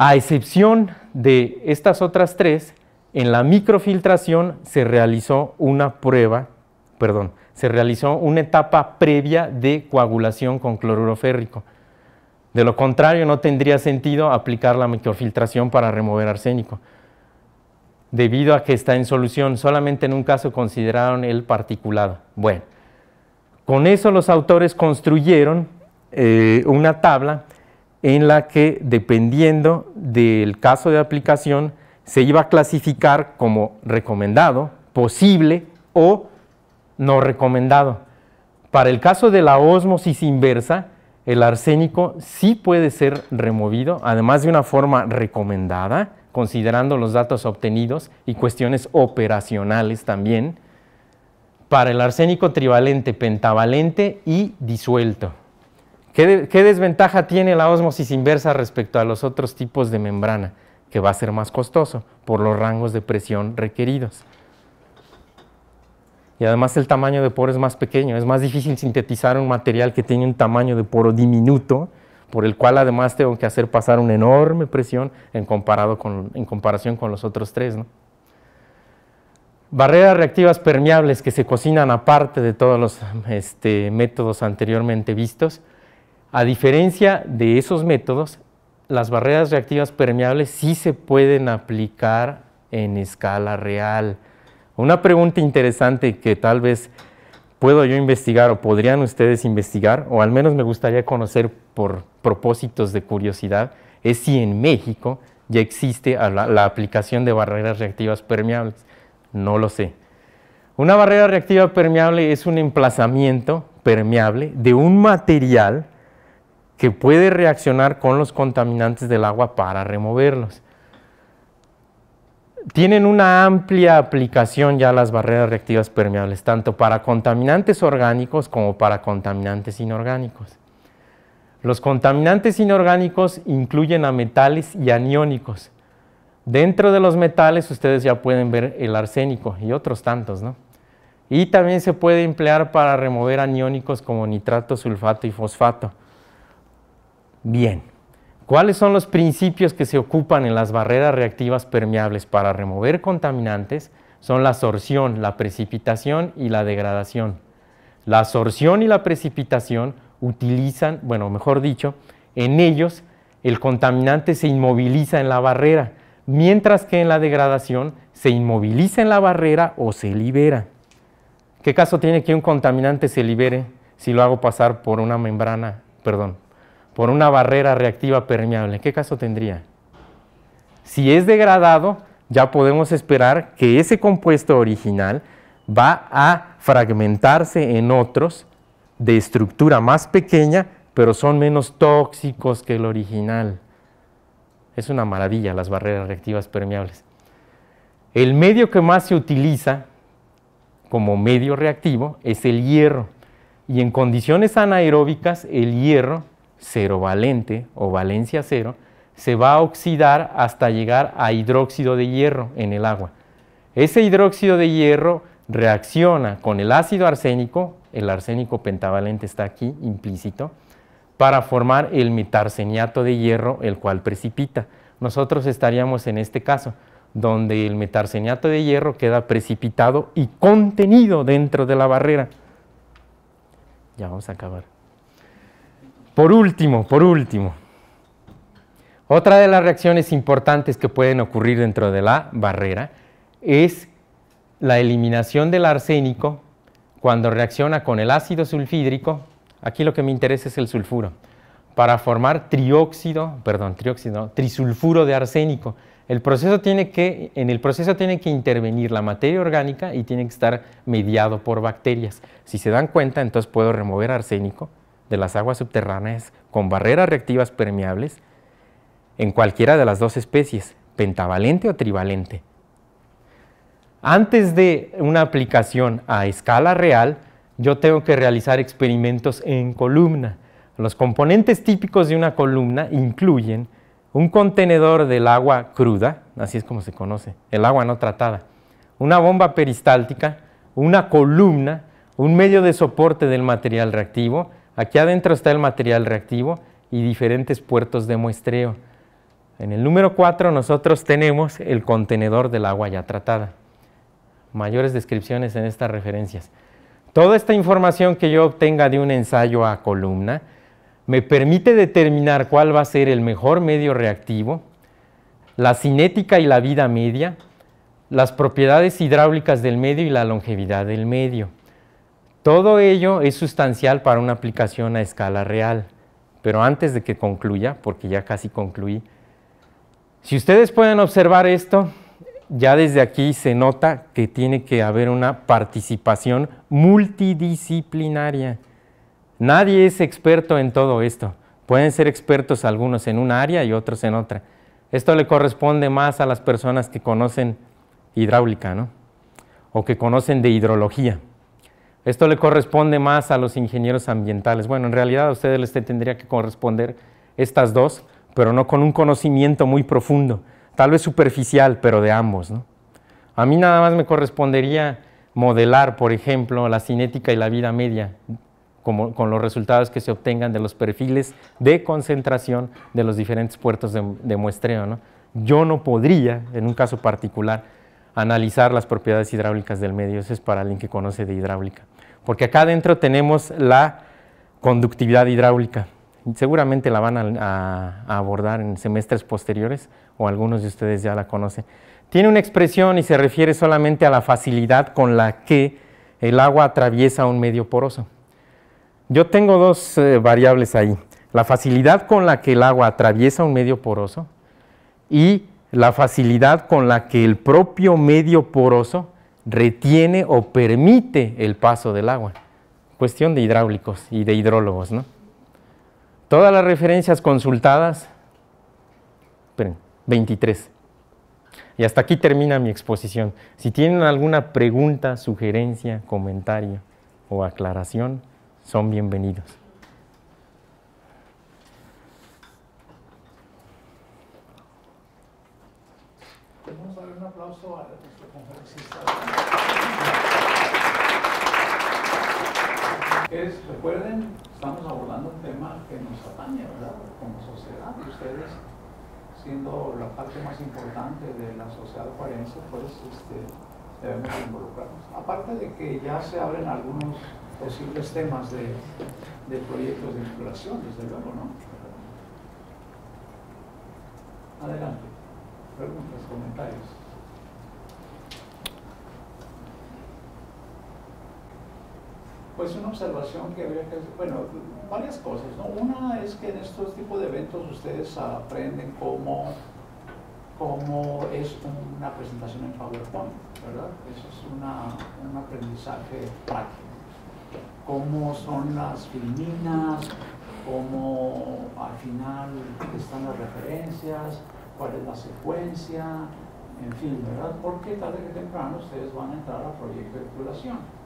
A excepción de estas otras tres, en la microfiltración se realizó una etapa previa de coagulación con cloruro férrico. De lo contrario, no tendría sentido aplicar la microfiltración para remover arsénico, debido a que está en solución. Solamente en un caso consideraron el particulado. Bueno, con eso los autores construyeron una tabla en la que, dependiendo del caso de aplicación, se iba a clasificar como recomendado, posible o no recomendado. Para el caso de la ósmosis inversa, el arsénico sí puede ser removido, además de una forma recomendada, considerando los datos obtenidos y cuestiones operacionales también, para el arsénico trivalente, pentavalente y disuelto. ¿Qué desventaja tiene la ósmosis inversa respecto a los otros tipos de membrana? Que va a ser más costoso por los rangos de presión requeridos. Y además el tamaño de poro es más pequeño, es más difícil sintetizar un material que tiene un tamaño de poro diminuto, por el cual además tengo que hacer pasar una enorme presión en comparación con los otros tres, ¿no? Barreras reactivas permeables que se cocinan aparte de todos los métodos anteriormente vistos. A diferencia de esos métodos, las barreras reactivas permeables sí se pueden aplicar en escala real. Una pregunta interesante que tal vez puedo yo investigar o podrían ustedes investigar, o al menos me gustaría conocer por propósitos de curiosidad, es si en México ya existe la aplicación de barreras reactivas permeables. No lo sé. Una barrera reactiva permeable es un emplazamiento permeable de un material que puede reaccionar con los contaminantes del agua para removerlos. Tienen una amplia aplicación ya las barreras reactivas permeables, tanto para contaminantes orgánicos como para contaminantes inorgánicos. Los contaminantes inorgánicos incluyen a metales y aniónicos. Dentro de los metales ustedes ya pueden ver el arsénico y otros tantos, ¿no? Y también se puede emplear para remover aniónicos como nitrato, sulfato y fosfato. Bien, ¿cuáles son los principios que se ocupan en las barreras reactivas permeables para remover contaminantes? Son la sorción, la precipitación y la degradación. La sorción y la precipitación utilizan, bueno, mejor dicho, en ellos el contaminante se inmoviliza en la barrera, mientras que en la degradación se inmoviliza en la barrera o se libera. ¿Qué caso tiene que un contaminante se libere si lo hago pasar por una membrana, por una barrera reactiva permeable? ¿Qué caso tendría? Si es degradado, ya podemos esperar que ese compuesto original va a fragmentarse en otros de estructura más pequeña, pero son menos tóxicos que el original. Es una maravilla las barreras reactivas permeables. El medio que más se utiliza como medio reactivo es el hierro, y en condiciones anaeróbicas el hierro cero valente o valencia cero se va a oxidar hasta llegar a hidróxido de hierro en el agua. Ese hidróxido de hierro reacciona con el ácido arsénico, el arsénico pentavalente está aquí implícito, para formar el metarseniato de hierro, el cual precipita. Nosotros estaríamos en este caso, donde el metarseniato de hierro queda precipitado y contenido dentro de la barrera. Ya vamos a acabar. Por último, otra de las reacciones importantes que pueden ocurrir dentro de la barrera es la eliminación del arsénico cuando reacciona con el ácido sulfídrico. Aquí lo que me interesa es el sulfuro, para formar trisulfuro de arsénico. En el proceso tiene que intervenir la materia orgánica y tiene que estar mediado por bacterias. Si se dan cuenta, entonces puedo remover arsénico de las aguas subterráneas con barreras reactivas permeables en cualquiera de las dos especies, pentavalente o trivalente. Antes de una aplicación a escala real, yo tengo que realizar experimentos en columna. Los componentes típicos de una columna incluyen un contenedor del agua cruda, así es como se conoce, el agua no tratada, una bomba peristáltica, una columna, un medio de soporte del material reactivo, aquí adentro está el material reactivo y diferentes puertos de muestreo. En el número 4 nosotros tenemos el contenedor del agua ya tratada. Mayores descripciones en estas referencias. Toda esta información que yo obtenga de un ensayo a columna me permite determinar cuál va a ser el mejor medio reactivo, la cinética y la vida media, las propiedades hidráulicas del medio y la longevidad del medio. Todo ello es sustancial para una aplicación a escala real. Pero antes de que concluya, porque ya casi concluí, si ustedes pueden observar esto, ya desde aquí se nota que tiene que haber una participación multidisciplinaria. Nadie es experto en todo esto. Pueden ser expertos algunos en un área y otros en otra. Esto le corresponde más a las personas que conocen hidráulica, ¿no? O que conocen de hidrología. Esto le corresponde más a los ingenieros ambientales. Bueno, en realidad a ustedes les tendría que corresponder estas dos, pero no con un conocimiento muy profundo, tal vez superficial, pero de ambos, ¿no? A mí nada más me correspondería modelar, por ejemplo, la cinética y la vida media, con los resultados que se obtengan de los perfiles de concentración de los diferentes puertos de muestreo, ¿no? Yo no podría, en un caso particular, analizar las propiedades hidráulicas del medio. Eso es para alguien que conoce de hidráulica. Porque acá adentro tenemos la conductividad hidráulica. Seguramente la van a abordar en semestres posteriores, o algunos de ustedes ya la conocen. Tiene una expresión y se refiere solamente a la facilidad con la que el agua atraviesa un medio poroso. Yo tengo dos variables ahí. La facilidad con la que el agua atraviesa un medio poroso y la facilidad con la que el propio medio poroso retiene o permite el paso del agua. Cuestión de hidráulicos y de hidrólogos, ¿no? Todas las referencias consultadas, 23. Y hasta aquí termina mi exposición. Si tienen alguna pregunta, sugerencia, comentario o aclaración, son bienvenidos. Vamos a dar un aplauso a nuestro conferencista. Recuerden, estamos abordando un tema que nos atañe, ¿verdad? Como sociedad, y ustedes, siendo la parte más importante de la sociedad forense, pues debemos involucrarnos. Aparte de que ya se abren algunos posibles temas de proyectos de vinculación, desde luego, ¿no? Adelante. Preguntas, comentarios. Pues una observación que habría que hacer, bueno, varias cosas, ¿no? Una es que en estos tipos de eventos ustedes aprenden cómo es una presentación en PowerPoint, ¿verdad? Eso es un aprendizaje práctico. Cómo son las filminas, cómo al final están las referencias, cuál es la secuencia, en fin, ¿verdad? Porque tarde que temprano ustedes van a entrar al proyecto de titulación.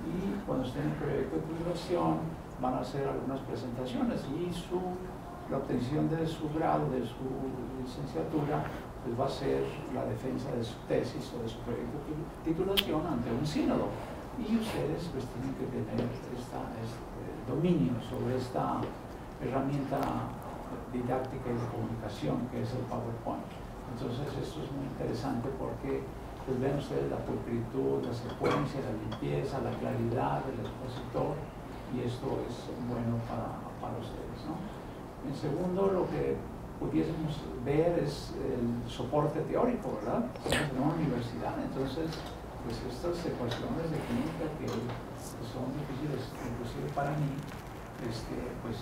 Y cuando estén en el proyecto de titulación van a hacer algunas presentaciones y la obtención de su grado, de su licenciatura, pues va a ser la defensa de su tesis o de su proyecto de titulación ante un sínodo. Y ustedes pues tienen que tener dominio sobre esta herramienta didáctica y de comunicación que es el PowerPoint. Entonces esto es muy interesante porque pues ven ustedes la pulcritud, la secuencia, la limpieza, la claridad del expositor, y esto es bueno para ustedes, ¿no? En segundo, lo que pudiésemos ver es el soporte teórico, ¿verdad? Estamos en una universidad, entonces pues estas ecuaciones de química que son difíciles inclusive para mí, pues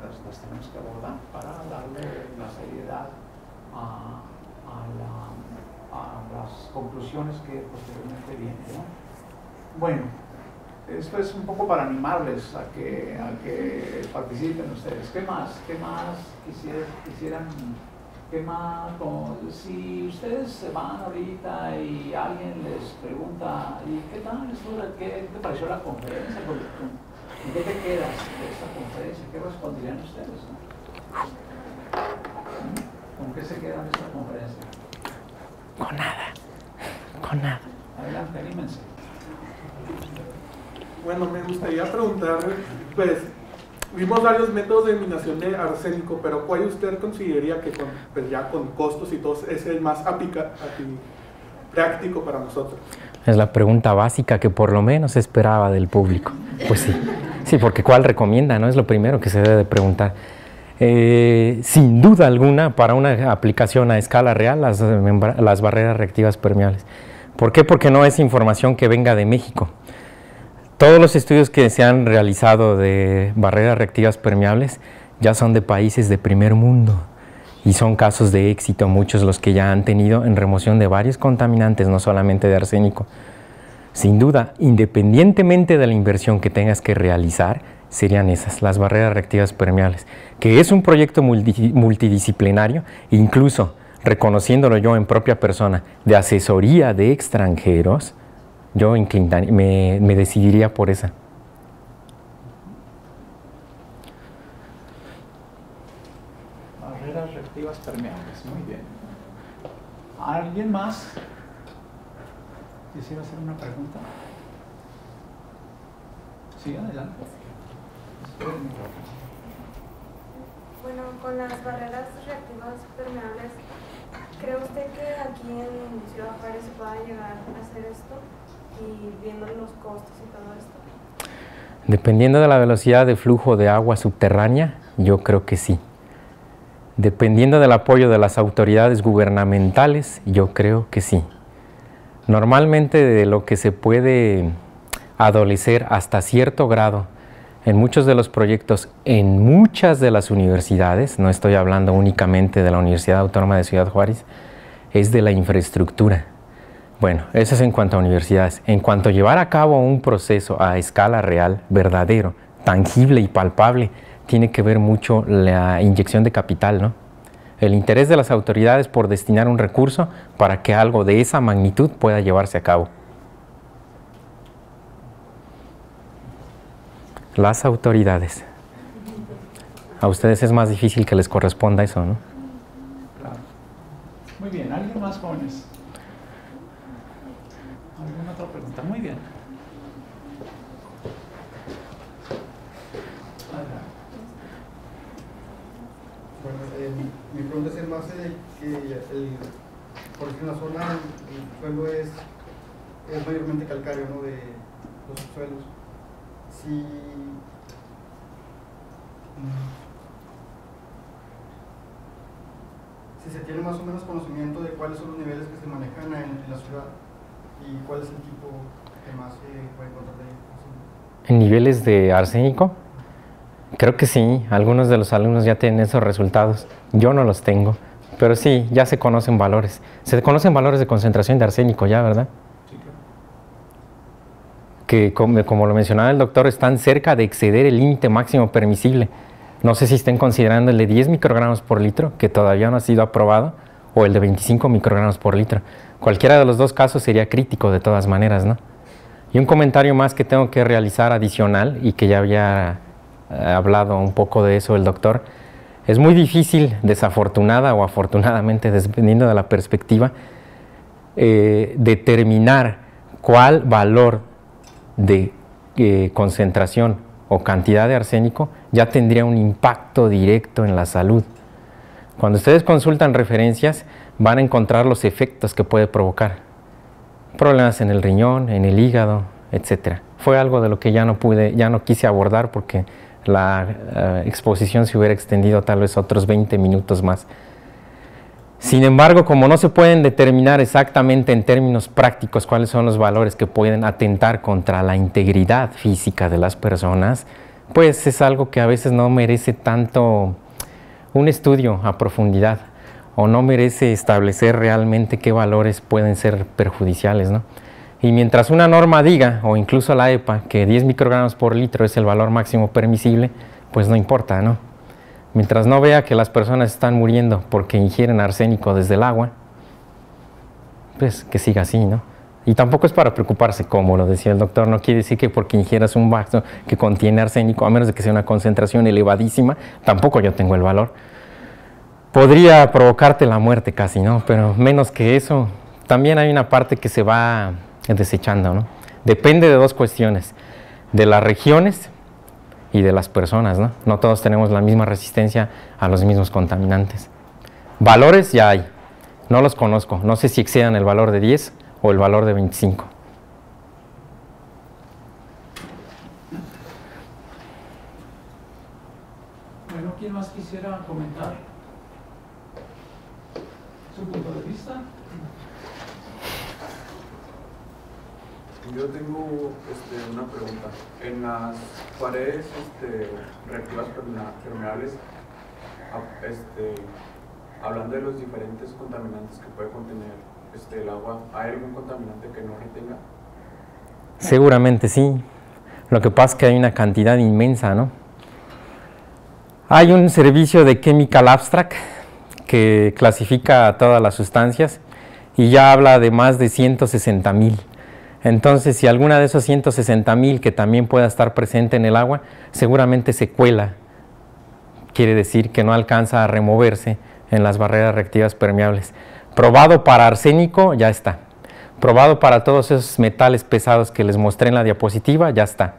las tenemos que abordar para darle la seriedad a las conclusiones que posteriormente vienen, ¿no? Bueno, esto es un poco para animarles a que participen ustedes. ¿Qué más quisieran? ¿Qué más? Si ustedes se van ahorita y alguien les pregunta, ¿y qué tal? ¿Qué te pareció la conferencia? ¿En qué te quedas de esta conferencia? ¿Qué responderían ustedes, no? ¿Con qué se quedan de esta conferencia? Con nada, con nada. Adelante, anímense. Bueno, me gustaría preguntar, pues, vimos varios métodos de eliminación de arsénico, pero ¿cuál usted consideraría que ya con costos y todo es el más práctico para nosotros? Es la pregunta básica que por lo menos esperaba del público. Pues sí, sí, porque ¿cuál recomienda? ¿No? Es lo primero que se debe de preguntar. Sin duda alguna, para una aplicación a escala real, las barreras reactivas permeables. ¿Por qué? Porque no es información que venga de México. Todos los estudios que se han realizado de barreras reactivas permeables ya son de países de primer mundo Y son casos de éxito muchos los que ya han tenido en remoción de varios contaminantes, no solamente de arsénico. Sin duda, independientemente de la inversión que tengas que realizar, serían esas, las barreras reactivas permeables, que es un proyecto multidisciplinario, incluso reconociéndolo yo en propia persona, de asesoría de extranjeros, yo me decidiría por esa. Barreras reactivas permeables, muy bien. ¿Alguien más quisiera hacer una pregunta? Sí, adelante. Bueno, con las barreras reactivas permeables, ¿cree usted que aquí en Ciudad Juárez se pueda llegar a hacer esto? Y viendo los costos y todo esto. Dependiendo de la velocidad de flujo de agua subterránea, yo creo que sí. Dependiendo del apoyo de las autoridades gubernamentales, yo creo que sí. Normalmente de lo que se puede adolecer hasta cierto grado en muchos de los proyectos, en muchas de las universidades, no estoy hablando únicamente de la Universidad Autónoma de Ciudad Juárez, es de la infraestructura. Bueno, eso es en cuanto a universidades. En cuanto a llevar a cabo un proceso a escala real, verdadero, tangible y palpable, tiene que ver mucho la inyección de capital, ¿no? El interés de las autoridades por destinar un recurso para que algo de esa magnitud pueda llevarse a cabo. Las autoridades. A ustedes es más difícil que les corresponda eso, ¿no? Claro. Muy bien, ¿alguien más, jóvenes? ¿Alguna otra pregunta? Muy bien. Bueno, mi pregunta es en base de que porque en la zona el suelo es mayormente calcáreo, ¿no? De los subsuelos. Si se tiene más o menos conocimiento de cuáles son los niveles que se manejan en la ciudad y cuál es el tipo que más se puede encontrar de ahí. ¿En niveles de arsénico? Creo que sí, algunos de los alumnos ya tienen esos resultados. Yo no los tengo, pero sí, ya se conocen valores. Se conocen valores de concentración de arsénico ya, ¿verdad? Sí, claro. Que como lo mencionaba el doctor, están cerca de exceder el límite máximo permisible. No sé si estén considerando el de 10 microgramos por litro, que todavía no ha sido aprobado, o el de 25 microgramos por litro. Cualquiera de los dos casos sería crítico de todas maneras, ¿no? Y un comentario más que tengo que realizar adicional, y que ya había hablado un poco de eso el doctor. Es muy difícil, desafortunada o afortunadamente, dependiendo de la perspectiva, determinar cuál valor de concentración o cantidad de arsénico ya tendría un impacto directo en la salud. Cuando ustedes consultan referencias, van a encontrar los efectos que puede provocar. Problemas en el riñón, en el hígado, etc. Fue algo de lo que ya no quise abordar porque la exposición se hubiera extendido tal vez otros 20 minutos más. Sin embargo, como no se pueden determinar exactamente en términos prácticos cuáles son los valores que pueden atentar contra la integridad física de las personas, pues es algo que a veces no merece tanto un estudio a profundidad o no merece establecer realmente qué valores pueden ser perjudiciales, ¿no? Y mientras una norma diga, o incluso la EPA, que 10 microgramos por litro es el valor máximo permisible, pues no importa, ¿no? Mientras no vea que las personas están muriendo porque ingieren arsénico desde el agua, pues que siga así, ¿no? Y tampoco es para preocuparse, como lo decía el doctor, no quiere decir que porque ingieras un vaso que contiene arsénico, a menos de que sea una concentración elevadísima, tampoco yo tengo el valor. Podría provocarte la muerte casi, ¿no? Pero menos que eso, también hay una parte que se va desechando, ¿no? Depende de dos cuestiones, de las regiones y de las personas, ¿no? No todos tenemos la misma resistencia a los mismos contaminantes. Valores ya hay, no los conozco, no sé si excedan el valor de 10 o el valor de 25. Bueno, ¿quién más quisiera comentar su punto de vista? Yo tengo una pregunta. En las paredes reactivas permeables, hablando de los diferentes contaminantes que puede contener el agua, ¿hay algún contaminante que no retenga? Seguramente sí. Lo que pasa es que hay una cantidad inmensa, ¿no? Hay un servicio de Chemical Abstract que clasifica todas las sustancias y ya habla de más de 160,000. Entonces, si alguna de esos 160,000 que también pueda estar presente en el agua, seguramente se cuela. Quiere decir que no alcanza a removerse en las barreras reactivas permeables. Probado para arsénico, ya está. Probado para todos esos metales pesados que les mostré en la diapositiva, ya está.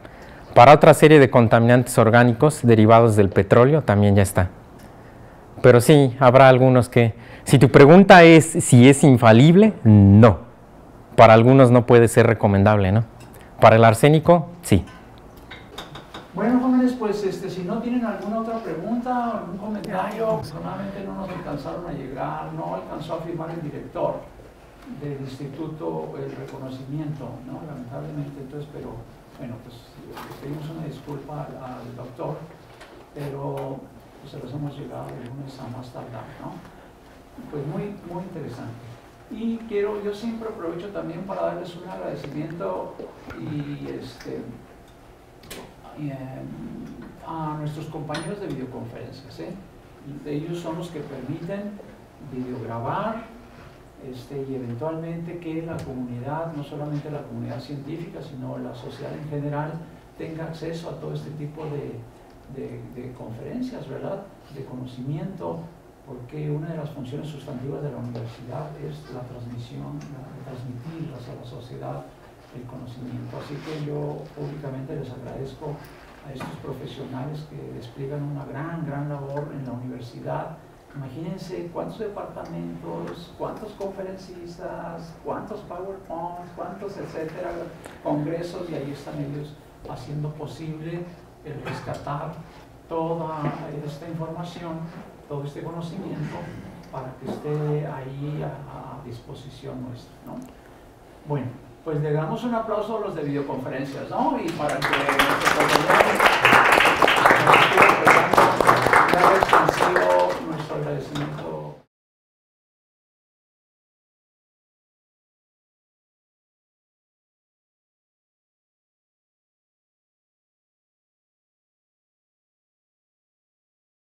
Para otra serie de contaminantes orgánicos derivados del petróleo, también ya está. Pero sí, habrá algunos que... Si tu pregunta es si es infalible, no. Para algunos no puede ser recomendable, ¿no? Para el arsénico, sí. Bueno, jóvenes, pues si no tienen alguna otra pregunta, algún comentario, personalmente no nos alcanzaron a llegar, no alcanzó a firmar el director del instituto el reconocimiento, ¿no? Lamentablemente, entonces, pero bueno, pues le pedimos una disculpa al doctor, pero pues, se los hemos llegado el lunes a más tardar, ¿no? Pues muy interesante. Y yo siempre aprovecho también para darles un agradecimiento a nuestros compañeros de videoconferencias, ellos son los que permiten videograbar y eventualmente que la comunidad, no solamente la comunidad científica, sino la sociedad en general, tenga acceso a todo este tipo de conferencias, ¿verdad? De conocimiento, porque una de las funciones sustantivas de la universidad es la transmisión, de transmitir hacia la sociedad el conocimiento. Así que yo públicamente les agradezco a estos profesionales que despliegan una gran labor en la universidad. Imagínense cuántos departamentos, cuántos conferencistas, cuántos PowerPoints, cuántos etcétera, congresos, y ahí están ellos haciendo posible el rescatar toda esta información, todo este conocimiento para que esté ahí a disposición nuestra, ¿no? Bueno, pues le damos un aplauso a los de videoconferencias, ¿no? Y para que nuestros compañeros